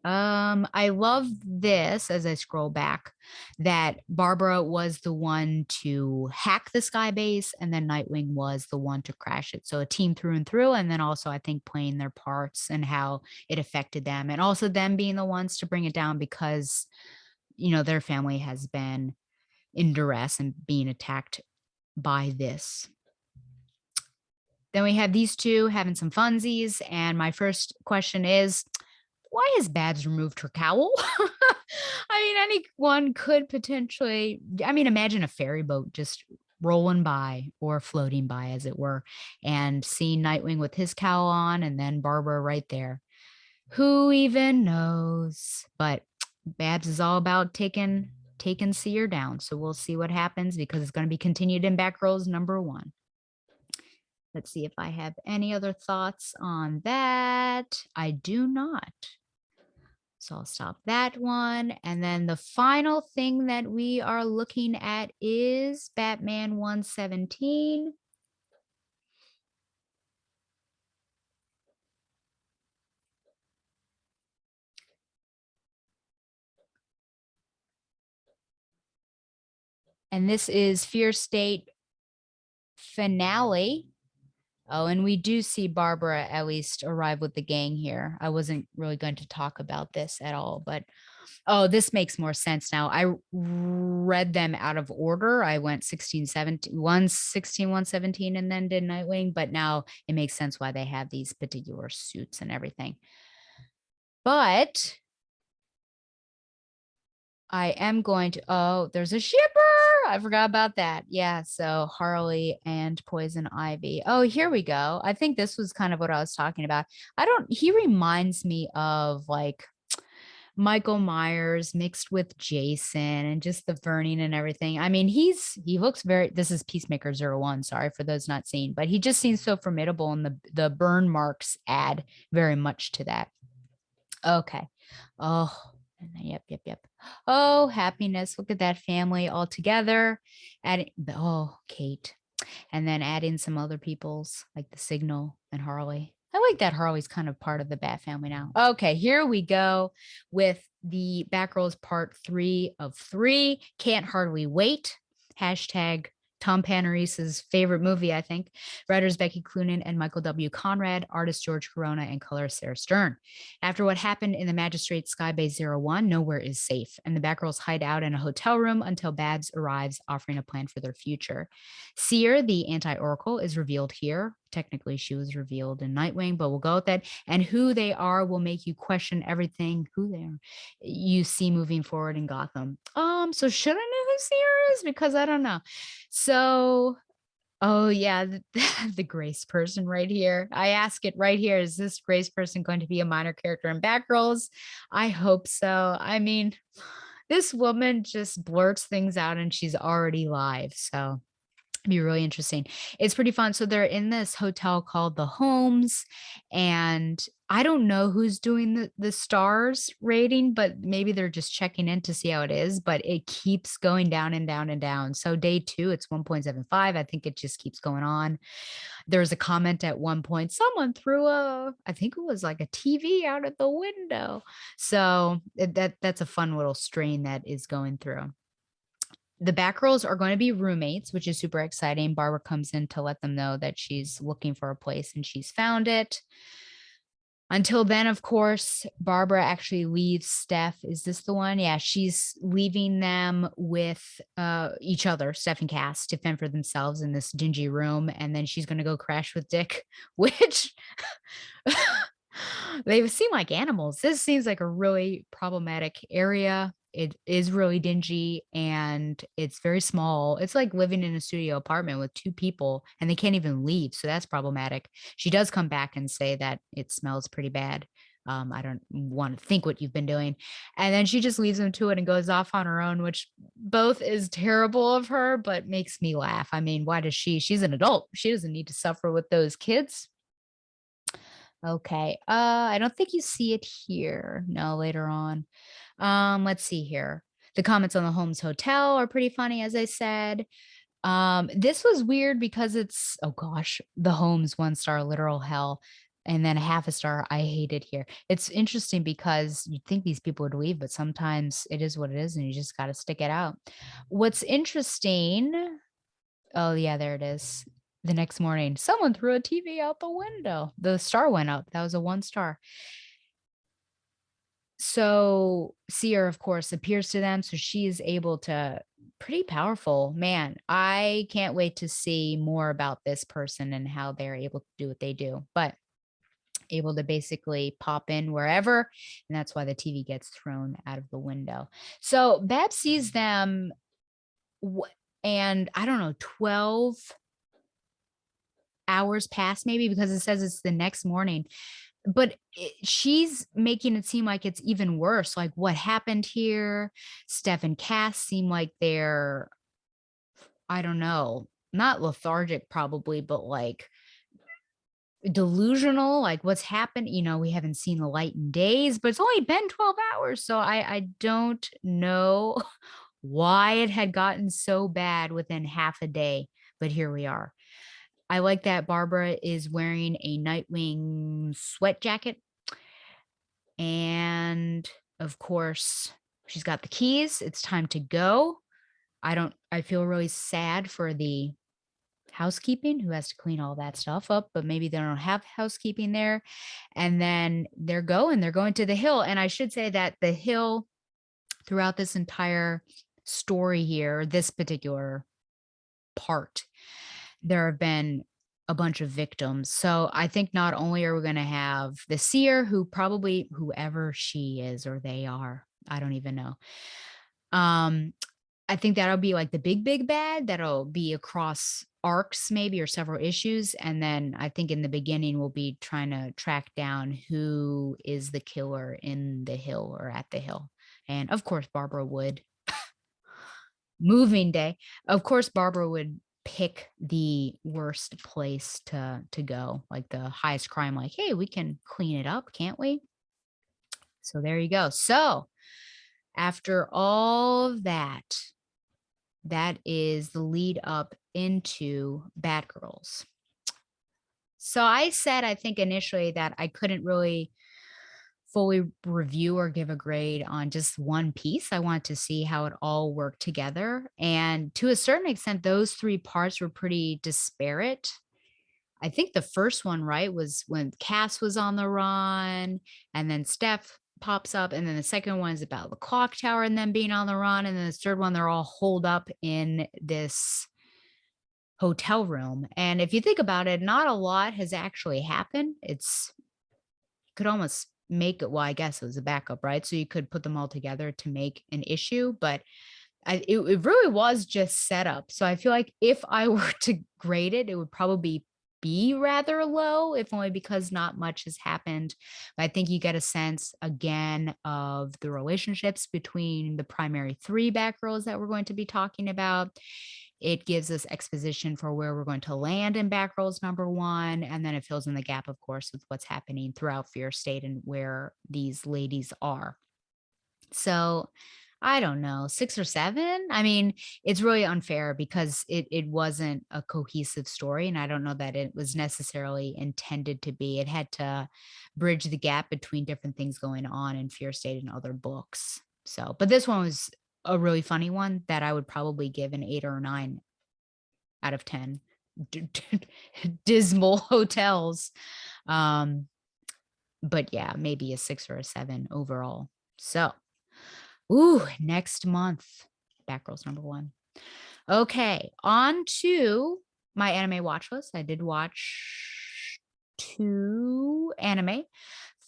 S1: I love this as I scroll back, that Barbara was the one to hack the sky base, and then Nightwing was the one to crash it. So a team through and through, and then also I think playing their parts and how it affected them, and also them being the ones to bring it down because, their family has been in duress and being attacked by this. Then we have these two having some funsies, and my first question is, why has Babs removed her cowl? I mean, anyone could potentially, imagine a ferry boat just rolling by, or floating by, as it were, and seeing Nightwing with his cowl on, and then Barbara right there. Who even knows? But Babs is all about taking Seer down. So we'll see what happens, because it's going to be continued in Batgirl's #1. Let's see if I have any other thoughts on that. I do not. So I'll stop that one. And then the final thing that we are looking at is Batman 117. And this is Fear State finale. Oh, and we do see Barbara at least arrive with the gang here. I wasn't really going to talk about this at all, but oh, this makes more sense now. I read them out of order. I went 16, 17, 116, 117, and then did Nightwing, but now it makes sense why they have these particular suits and everything. But I am going to, oh, there's a shipper. I forgot about that. Yeah. So Harley and Poison Ivy. Oh, here we go. I think this was kind of what I was talking about. He reminds me of like Michael Myers mixed with Jason and just the burning and everything. I mean, he looks this is Peacemaker 01, sorry for those not seeing, but he just seems so formidable, and the burn marks add very much to that. Okay. Oh, yep. Oh, happiness. Look at that family all together. Kate. And then add in some other people's like the Signal and Harley. I like that Harley's kind of part of the Bat family now. Okay, here we go with the Batgirls part 3 of 3. Can't hardly wait. Hashtag Tom Panerese's favorite movie, I think. Writers Becky Cloonan and Michael W. Conrad, artist George Corona, and color Sarah Stern. After what happened in the Magistrate's Skybase 01, nowhere is safe, and the Batgirls hide out in a hotel room until Babs arrives, offering a plan for their future. Seer, the anti-Oracle, is revealed here. Technically, she was revealed in Nightwing, but we'll go with that. And who they are will make you question everything who they are you see moving forward in Gotham. So should I know who Seer is? Because I don't know. So, oh yeah, the Grace person right here. I ask it right here. Is this Grace person going to be a minor character in Batgirls? I hope so. I mean, this woman just blurts things out and she's already live. So be really interesting. It's pretty fun. So they're in this hotel called the Holmes, and I don't know who's doing the stars rating, but maybe they're just checking in to see how it is. But it keeps going down and down and down. So day 2, it's 1.75. I think it just keeps going on. There's a comment at one point, someone threw I think it was like a TV out of the window. So that's a fun little strain that is going through. The Batgirls are going to be roommates, which is super exciting. Barbara comes in to let them know that she's looking for a place and she's found it. Until then, of course, Barbara actually leaves Steph. Is this the one? Yeah, she's leaving them with each other, Steph and Cass, to fend for themselves in this dingy room. And then she's going to go crash with Dick, which they seem like animals. This seems like a really problematic area. It is really dingy and it's very small. It's like living in a studio apartment with 2 people and they can't even leave. So that's problematic. She does come back and say that it smells pretty bad. I don't want to think what you've been doing. And then she just leaves them to it and goes off on her own, which both is terrible of her, but makes me laugh. I mean, why does she's an adult. She doesn't need to suffer with those kids. Okay. I don't think you see it here. No, later on. Let's see here. The comments on the Holmes Hotel are pretty funny, as I said. This was weird because it's, oh gosh, the Holmes 1-star literal hell, and then a half a star. I hate it here. It's interesting because you'd think these people would leave, but sometimes it is what it is, and you just got to stick it out. What's interesting? Oh yeah, there it is. The next morning, someone threw a TV out the window. The star went up. That was a 1-star. So Seer, of course, appears to them. So she is able to, pretty powerful. Man, I can't wait to see more about this person and how they're able to do what they do. But able to basically pop in wherever. And that's why the TV gets thrown out of the window. So Bab sees them, and I don't know, 12 hours pass maybe, because it says it's the next morning. But she's making it seem like it's even worse. Like, what happened here? Steph and Cass seem like they're, I don't know, not lethargic probably, but like delusional. Like, what's happened? We haven't seen the light in days, but it's only been 12 hours. So I don't know why it had gotten so bad within half a day, but here we are. I like that Barbara is wearing a Nightwing sweat jacket. And of course, she's got the keys. It's time to go. I feel really sad for the housekeeping who has to clean all that stuff up, but maybe they don't have housekeeping there. And then they're going to the hill. And I should say that the hill throughout this entire story here, this particular part, there have been a bunch of victims. So I think not only are we going to have the seer, who probably whoever she is or they are, I don't even know. I think that'll be like the big bad that'll be across arcs maybe or several issues. And then I think in the beginning we'll be trying to track down who is the killer in the hill or at the hill. And of course, Barbara would moving day. Of course, Barbara would pick the worst place to go, like the highest crime, like, hey, we can clean it up, can't we? So there you go. So after all of that, that is the lead up into Batgirls. So I said, I think initially that I couldn't really fully review or give a grade on just one piece. I wanted to see how it all worked together. And to a certain extent, those three parts were pretty disparate. I think the first one, right, was when Cass was on the run, and then Steph pops up, and then the second one is about the clock tower and them being on the run, and then the third one, they're all holed up in this hotel room. And if you think about it, not a lot has actually happened. It's, you could almost make it, well, I guess it was a backup, right? So you could put them all together to make an issue, but it really was just set up. So I feel like if I were to grade it, it would probably be rather low, if only because not much has happened. But I think you get a sense again of the relationships between the primary three Batgirls that we're going to be talking about. It gives us exposition for where we're going to land in Batgirls #1. And then it fills in the gap, of course, with what's happening throughout Fear State and where these ladies are. So I don't know, 6 or 7. I mean, it's really unfair because it wasn't a cohesive story. And I don't know that it was necessarily intended to be. It had to bridge the gap between different things going on in Fear State and other books. So, but this one was a really funny one that I would probably give an 8 or a 9 out of 10. Dismal hotels. But yeah, maybe a 6 or a 7 overall. So, ooh, next month, Batgirls #1. Okay, on to my anime watch list. I did watch 2 anime.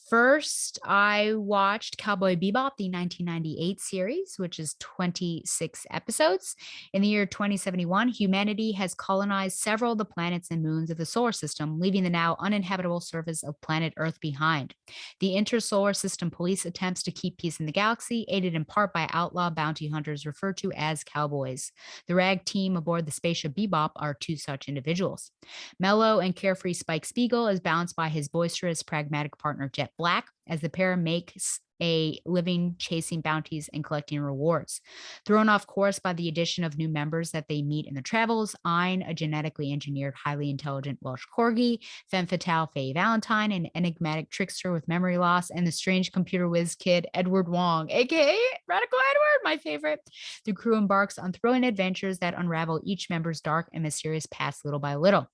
S1: First, I watched Cowboy Bebop, the 1998 series, which is 26 episodes. In the year 2071, humanity has colonized several of the planets and moons of the solar system, leaving the now uninhabitable surface of planet Earth behind. The intersolar system police attempts to keep peace in the galaxy, aided in part by outlaw bounty hunters referred to as cowboys. The rag team aboard the spaceship Bebop are 2 such individuals. Mellow and carefree Spike Spiegel is balanced by his boisterous, pragmatic partner Jet Black, as the pair makes a living chasing bounties and collecting rewards. Thrown off course by the addition of new members that they meet in their travels, Ein, a genetically engineered, highly intelligent Welsh corgi, femme fatale Faye Valentine, an enigmatic trickster with memory loss, and the strange computer whiz kid Edward Wong, aka Radical Edward, my favorite. The crew embarks on thrilling adventures that unravel each member's dark and mysterious past little by little.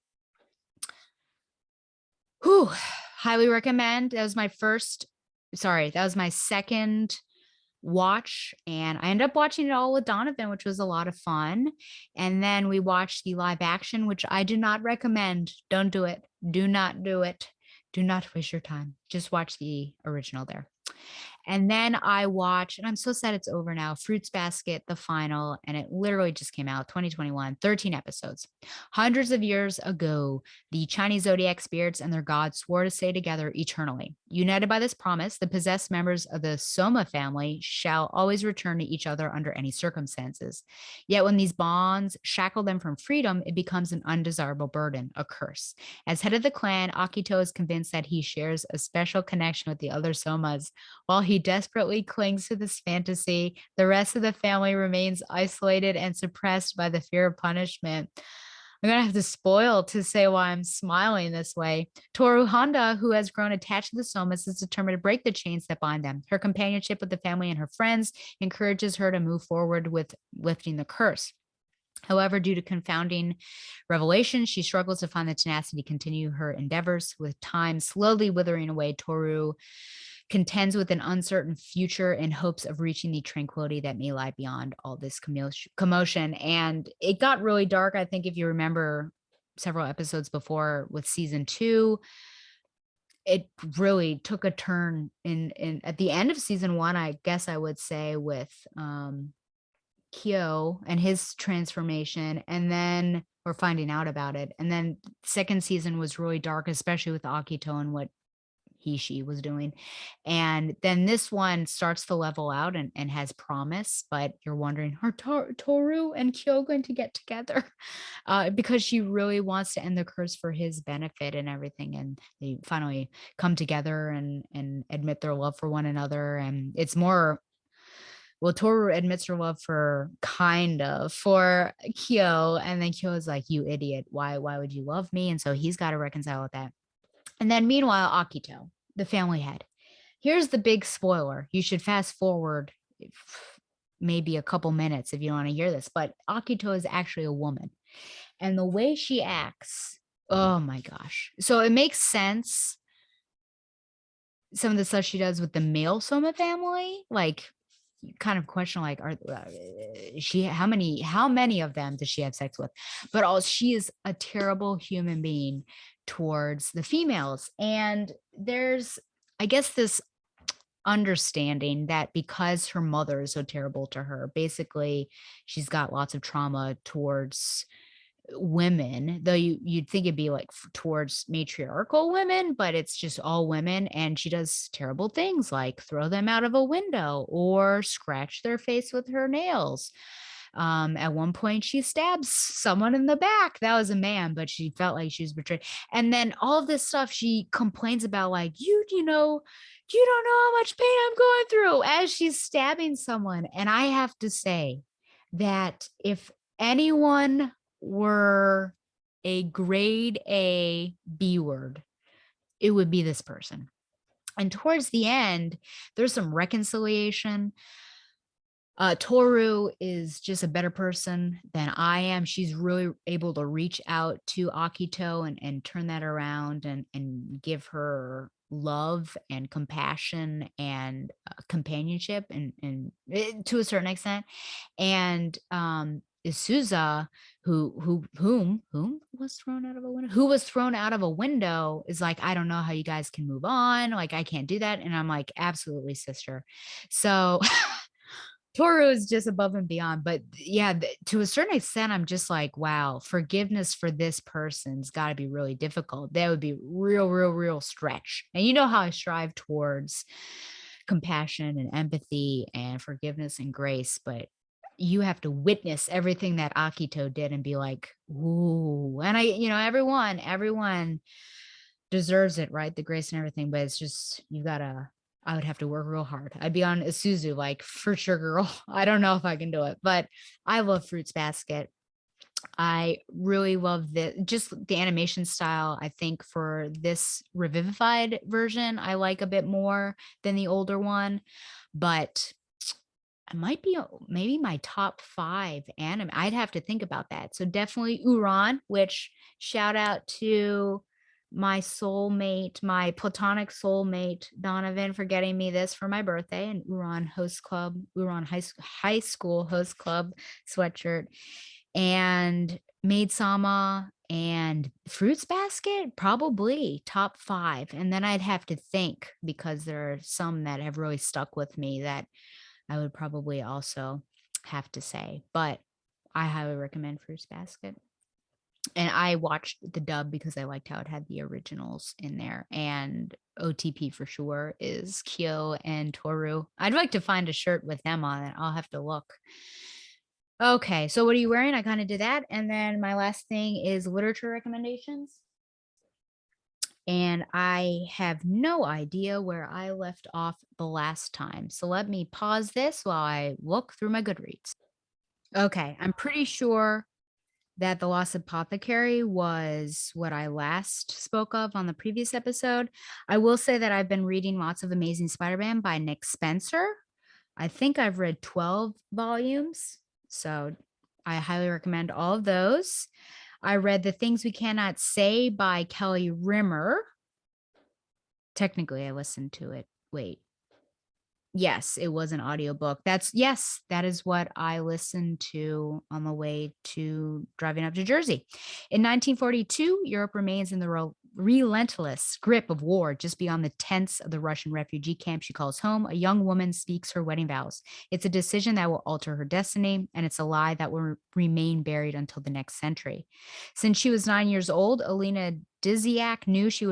S1: Whew, highly recommend. That was my second watch, and I ended up watching it all with Donovan, which was a lot of fun. And then we watched the live action, which I do not recommend. Don't do it. Do not do it. Do not waste your time. Just watch the original there. And then I watched, and I'm so sad it's over now, Fruits Basket, the final, and it literally just came out 2021, 13 episodes. Hundreds of years ago, the Chinese zodiac spirits and their gods swore to stay together eternally. United by this promise, the possessed members of the Soma family shall always return to each other under any circumstances. Yet when these bonds shackle them from freedom, it becomes an undesirable burden, a curse. As head of the clan, Akito is convinced that he shares a special connection with the other Somas. While he desperately clings to this fantasy, the rest of the family remains isolated and suppressed by the fear of punishment. I'm going to have to spoil to say why I'm smiling this way. Toru Honda, who has grown attached to the Somas, is determined to break the chains that bind them. Her companionship with the family and her friends encourages her to move forward with lifting the curse. However, due to confounding revelations, she struggles to find the tenacity to continue her endeavors. With time slowly withering away, Toru contends with an uncertain future in hopes of reaching the tranquility that may lie beyond all this commotion. And it got really dark, I think, if you remember several episodes before with season 2. It really took a turn in at the end of season 1, I guess I would say, with Kyo and his transformation, and then we're finding out about it. And then second season was really dark, especially with Akito and what she was doing. And then this one starts to level out and has promise, but you're wondering, are Toru and Kyo going to get together? Because she really wants to end the curse for his benefit and everything. And they finally come together and admit their love for one another. And it's more, well, Toru admits her love for Kyo, and then Kyo is like, you idiot, why would you love me? And so he's got to reconcile with that. And then meanwhile, Akito, the family head. Here's the big spoiler. You should fast forward maybe a couple minutes if you want to hear this, but Akito is actually a woman. And the way she acts, oh my gosh. So it makes sense. Some of the stuff she does with the male Soma family, like, you kind of question, like, how many of them does she have sex with? But she is a terrible human being towards the females. And there's, I guess, this understanding that because her mother is so terrible to her, basically she's got lots of trauma towards women, though you'd think it'd be like towards matriarchal women, but it's just all women. And she does terrible things like throw them out of a window or scratch their face with her nails. At one point she stabs someone in the back. That was a man, but she felt like she was betrayed. And then all of this stuff she complains about, like, you know, you don't know how much pain I'm going through, as she's stabbing someone. And I have to say that if anyone were a grade A B word, it would be this person. And towards the end, there's some reconciliation. Toru is just a better person than I am. She's really able to reach out to Akito and turn that around and give her love and compassion and companionship and to a certain extent. And Isuza, whom was thrown out of a window, who was thrown out of a window, is like, I don't know how you guys can move on. Like, I can't do that. And I'm like, absolutely, sister. So Toru is just above and beyond. But yeah, to a certain extent, I'm just like, wow, forgiveness for this person's got to be really difficult. That would be real stretch. And you know how I strive towards compassion and empathy and forgiveness and grace, but you have to witness everything that Akito did and be like, ooh. And everyone deserves it, right? The grace and everything, but it's just, I would have to work real hard. I'd be on Isuzu, like, for sure, girl. I don't know if I can do it, but I love Fruits Basket. I really love just the animation style. I think for this revivified version, I like a bit more than the older one, but it might be maybe my top 5 anime. I'd have to think about that. So definitely Uran, which, shout out to my soulmate, my platonic soulmate, Donovan, for getting me this for my birthday, and Uran High School Host Club sweatshirt, and Maid Sama and Fruits Basket, probably top 5. And then I'd have to think, because there are some that have really stuck with me that I would probably also have to say, but I highly recommend Fruits Basket. And I watched the dub because I liked how it had the originals in there. And OTP for sure is Kyo and Toru. I'd like to find a shirt with them on it. I'll have to look. Okay, so what are you wearing? I kind of did that. And then my last thing is literature recommendations. And I have no idea where I left off the last time. So let me pause this while I look through my Goodreads. Okay, I'm pretty sure that The Lost Apothecary was what I last spoke of on the previous episode. I will say that I've been reading lots of Amazing Spider-Man by Nick Spencer. I think I've read 12 volumes. So I highly recommend all of those. I read The Things We Cannot Say by Kelly Rimmer. Technically, I listened to it. Wait. Yes, it was an audiobook. Yes, that is what I listened to on the way to driving up to Jersey. In 1942, Europe remains in the relentless grip of war just beyond the tents of the Russian refugee camp she calls home. A young woman speaks her wedding vows. It's a decision that will alter her destiny, and it's a lie that will remain buried until the next century. Since she was 9 years old, Alina Dziak knew she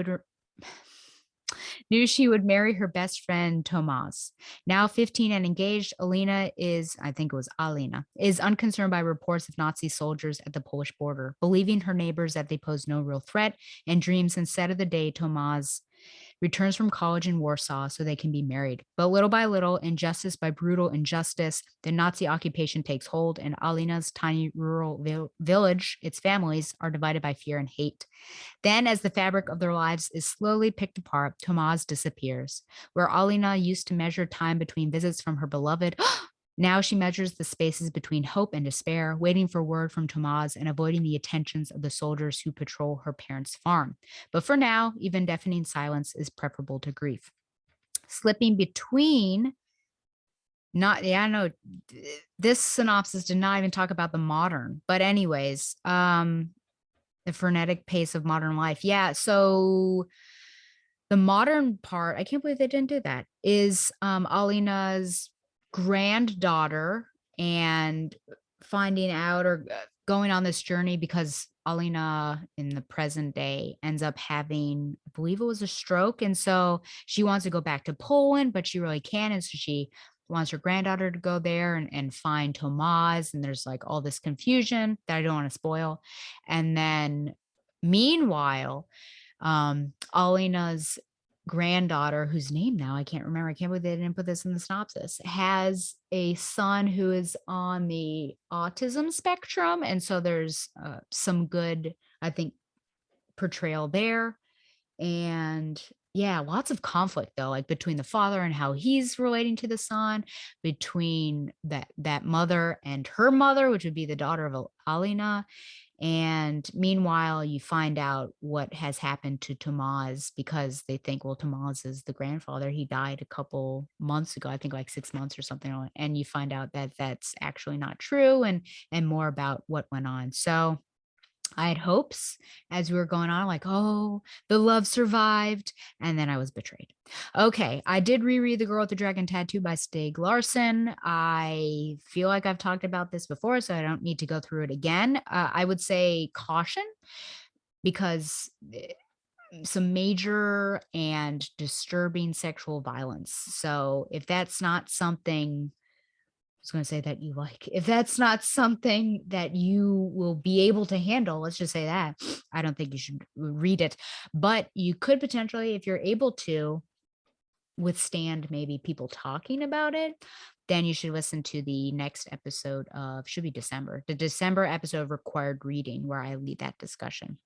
S1: would marry her best friend Tomas. Now 15 and engaged, Alina is unconcerned by reports of Nazi soldiers at the Polish border, believing her neighbors that they pose no real threat, and dreams instead of the day Tomas returns from college in Warsaw so they can be married. But little by little, injustice by brutal injustice, the Nazi occupation takes hold, and Alina's tiny rural village, its families, are divided by fear and hate. Then, as the fabric of their lives is slowly picked apart, Tomas disappears. Where Alina used to measure time between visits from her beloved, now she measures the spaces between hope and despair, waiting for word from Tomas and avoiding the attentions of the soldiers who patrol her parents' farm. But for now, even deafening silence is preferable to grief. Slipping between this synopsis did not even talk about the modern, but anyways, the frenetic pace of modern life. Yeah. So the modern part, I can't believe they didn't do that, is Alina's granddaughter and finding out or going on this journey because Alina in the present day ends up having, I believe it was a stroke. And so she wants to go back to Poland, but she really can't. And so she wants her granddaughter to go there and find Tomas. And there's like all this confusion that I don't want to spoil. And then meanwhile, Alina's granddaughter, whose name now I can't remember, I can't believe they didn't put this in the synopsis, has a son who is on the autism spectrum. And so there's some good, I think, portrayal there. And yeah, lots of conflict though, like between the father and how he's relating to the son, between that mother and her mother, which would be the daughter of Alina. And meanwhile, you find out what has happened to Tomas because they think, well, Tomas is the grandfather. He died a couple months ago, I think like 6 months or something. And you find out that that's actually not true, and more about what went on. So I had hopes as we were going on, like, oh, the love survived. And then I was betrayed. Okay. I did reread The Girl with the Dragon Tattoo by Steg Larson. I feel like I've talked about this before, so I don't need to go through it again. I would say caution because some major and disturbing sexual violence. So if that's not something, was going to say that you like, if that's not something that you will be able to handle, let's just say that, I don't think you should read it. But you could potentially, if you're able to withstand maybe people talking about it, then you should listen to the next episode of, should be December, the December episode of Required Reading, where I lead that discussion.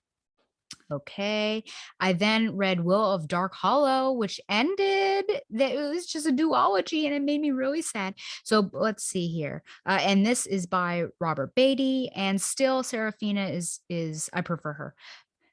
S1: Okay. I then read Will of Dark Hollow, which ended. That it was just a duology, and it made me really sad. So let's see here. And this is by Robert Beatty, and still Serafina is I prefer her.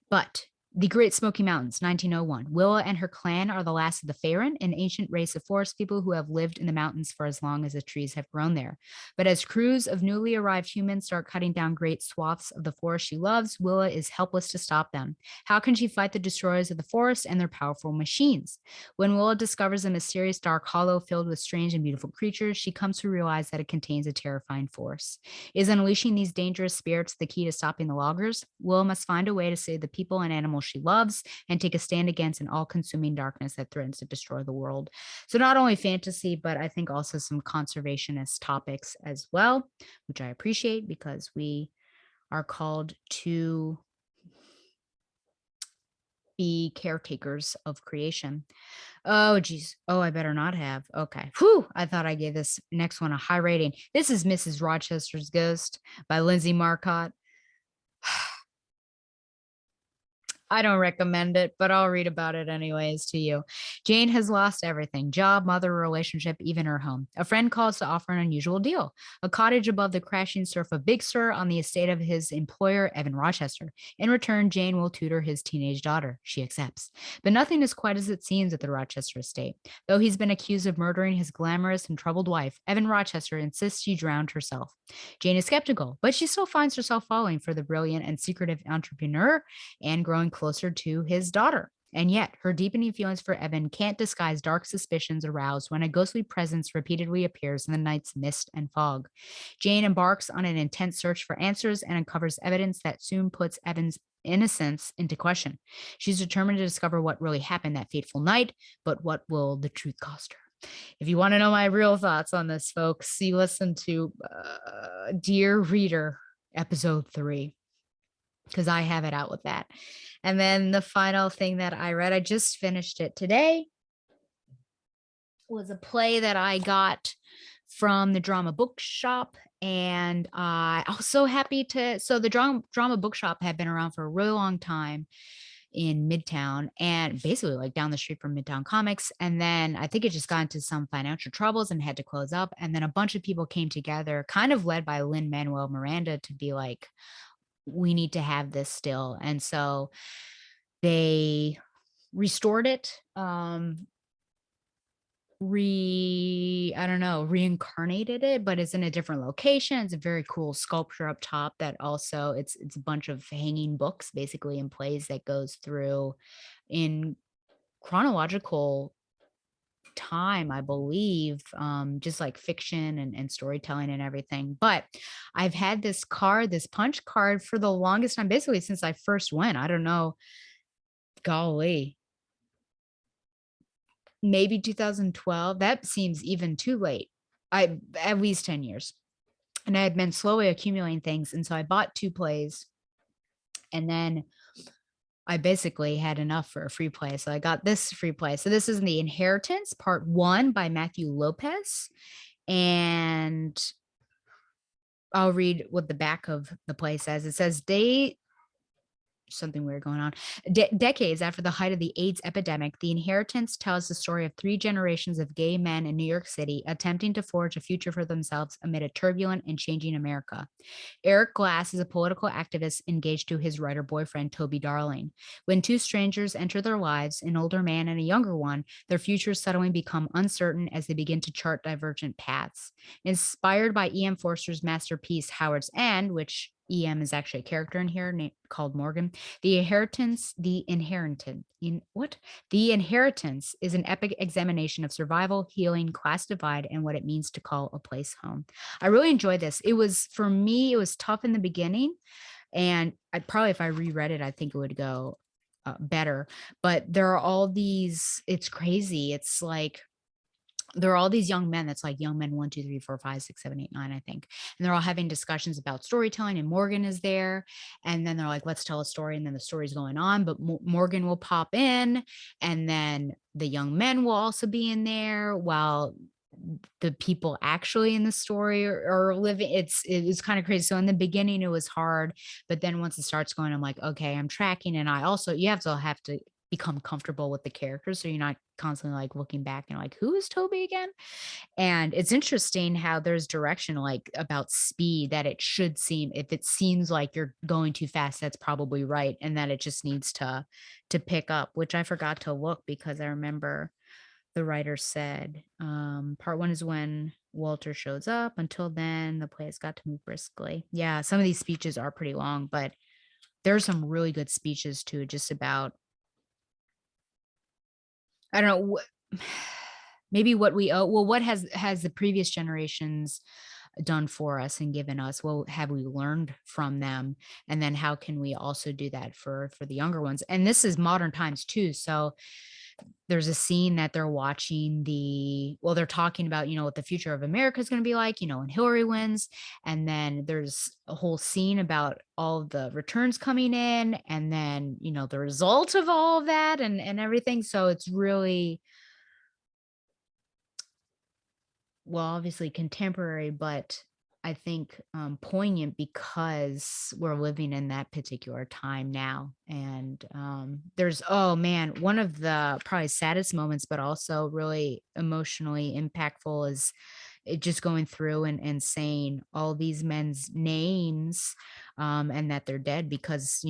S1: But The Great Smoky Mountains, 1901. Willa and her clan are the last of the Faerun, an ancient race of forest people who have lived in the mountains for as long as the trees have grown there. But as crews of newly arrived humans start cutting down great swaths of the forest she loves, Willa is helpless to stop them. How can she fight the destroyers of the forest and their powerful machines? When Willa discovers a mysterious dark hollow filled with strange and beautiful creatures, she comes to realize that it contains a terrifying force. Is unleashing these dangerous spirits the key to stopping the loggers? Willa must find a way to save the people and animals she loves and take a stand against an all-consuming darkness that threatens to destroy the world. So not only fantasy, but I think also some conservationist topics as well, which I appreciate because we are called to be caretakers of creation. Oh, geez. Oh, I better not have. Okay. Whew. I thought I gave this next one a high rating. This is Mrs. Rochester's Ghost by Lindsey Marcotte. I don't recommend it, but I'll read about it anyways to you. Jane has lost everything: job, mother, relationship, even her home. A friend calls to offer an unusual deal: a cottage above the crashing surf of Big Sur on the estate of his employer, Evan Rochester. In return, Jane will tutor his teenage daughter. She accepts. But nothing is quite as it seems at the Rochester estate. Though he's been accused of murdering his glamorous and troubled wife, Evan Rochester insists she drowned herself. Jane is skeptical, but she still finds herself falling for the brilliant and secretive entrepreneur and growing closer to his daughter. And yet, her deepening feelings for Evan can't disguise dark suspicions aroused when a ghostly presence repeatedly appears in the night's mist and fog. Jane embarks on an intense search for answers and uncovers evidence that soon puts Evan's innocence into question. She's determined to discover what really happened that fateful night, but what will the truth cost her? If you want to know my real thoughts on this, folks, you listen to Dear Reader, episode 3, because I have it out with that. And then the final thing that I read, I just finished it today, was a play that I got from the drama bookshop. And I also happy to, so the drama bookshop had been around for a really long time in Midtown, and basically like down the street from Midtown Comics. And then I think it just got into some financial troubles and had to close up. And then a bunch of people came together, kind of led by Lin-Manuel Miranda, to be like, we need to have this still. And so they restored it, reincarnated it, but it's in a different location. It's a very cool sculpture up top that also it's a bunch of hanging books basically in plays that goes through in chronological time, I believe, just like fiction and storytelling and everything. But I've had this card, this punch card, for the longest time, basically since I first went. I don't know, golly, maybe 2012. That seems even too late. At least 10 years. And I had been slowly accumulating things. And so I bought 2 plays, and then I basically had enough for a free play. So I got this free play. So this is The Inheritance, Part 1 by Matthew Lopez. And I'll read what the back of the play says. It says, something weird going on. Decades after the height of the AIDS epidemic, The Inheritance tells the story of 3 generations of gay men in New York City attempting to forge a future for themselves amid a turbulent and changing America. Eric Glass is a political activist engaged to his writer boyfriend, Toby Darling. When 2 strangers enter their lives, an older man and a younger one, their futures suddenly become uncertain as they begin to chart divergent paths. Inspired by E.M. Forster's masterpiece, Howard's End, which EM is actually a character in here called Morgan. The Inheritance is an epic examination of survival, healing, class divide, and what it means to call a place home. I really enjoyed this. For me, it was tough in the beginning, and if I reread it, I think it would go better. But there are all these, it's crazy. It's like, there are all these young men, that's like young men 1, 2, 3, 4, 5, 6, 7, 8, 9, I think. And they're all having discussions about storytelling, and Morgan is there. And then they're like, let's tell a story. And then the story's going on, but Morgan will pop in, and then the young men will also be in there while the people actually in the story are living. It's kind of crazy. So in the beginning it was hard, but then once it starts going, I'm like, okay, I'm tracking. And you have to become comfortable with the characters, so you're not constantly like looking back and like, who is Toby again? And it's interesting how there's direction like about speed, that it should seem, if it seems like you're going too fast, that's probably right, and that it just needs to pick up, which I forgot to look, because I remember the writer said part 1 is when Walter shows up. Until then, the play has got to move briskly. Yeah, some of these speeches are pretty long, but there's some really good speeches too, just about, I don't know, maybe what we owe. Well, what has the previous generations done for us and given us? What have we learned from them? And then how can we also do that for the younger ones? And this is modern times too. So there's a scene that they're watching they're talking about, what the future of America is going to be like, when Hillary wins. And then there's a whole scene about all of the returns coming in, and then, the result of all of that and everything. So it's really, well, obviously contemporary, but I think, poignant because we're living in that particular time now. And there's, oh man, one of the probably saddest moments, but also really emotionally impactful is it just going through and saying all these men's names, and that they're dead because,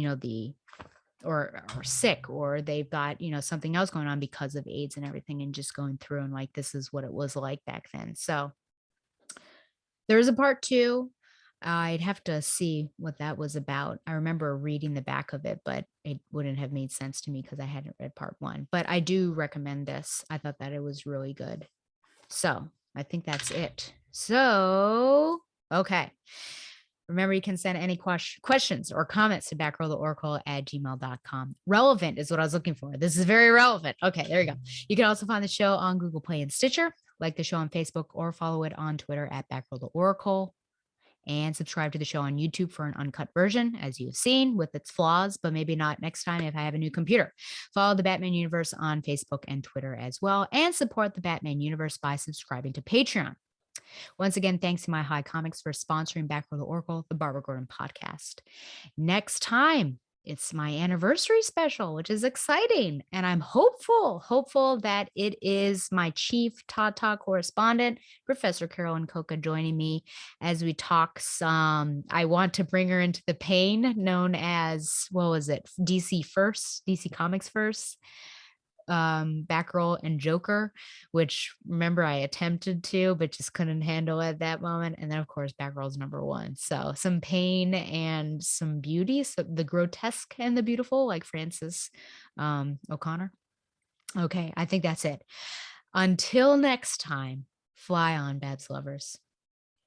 S1: or sick, or they've got, something else going on because of AIDS and everything, and just going through and like, this is what it was like back then. So there is a part two. I'd have to see what that was about. I remember reading the back of it, but it wouldn't have made sense to me because I hadn't read part one. But I do recommend this. I thought that it was really good. So I think that's it. So, okay. Remember, you can send any questions or comments to batgirltheoracle@gmail.com. Relevant is what I was looking for. This is very relevant. Okay, there you go. You can also find the show on Google Play and Stitcher, like the show on Facebook, or follow it on Twitter at batgirltheoracle. And subscribe to the show on YouTube for an uncut version, as you have seen, with its flaws, but maybe not next time if I have a new computer. Follow the Batman Universe on Facebook and Twitter as well, and support the Batman Universe by subscribing to Patreon. Once again, thanks to My High Comics for sponsoring Batgirl the Oracle, the Barbara Gordon podcast. Next time, it's my anniversary special, which is exciting. And I'm hopeful that it is my chief Tata correspondent, Professor Carolyn Coca, joining me as we talk some. I want to bring her into the pain known as, what was it? DC Comics First. Batgirl and Joker, which remember I attempted to, but just couldn't handle at that moment. And then of course Batgirl's number one. So some pain and some beauty, so the grotesque and the beautiful, like Frances O'Connor. Okay, I think that's it. Until next time, fly on, Babs lovers.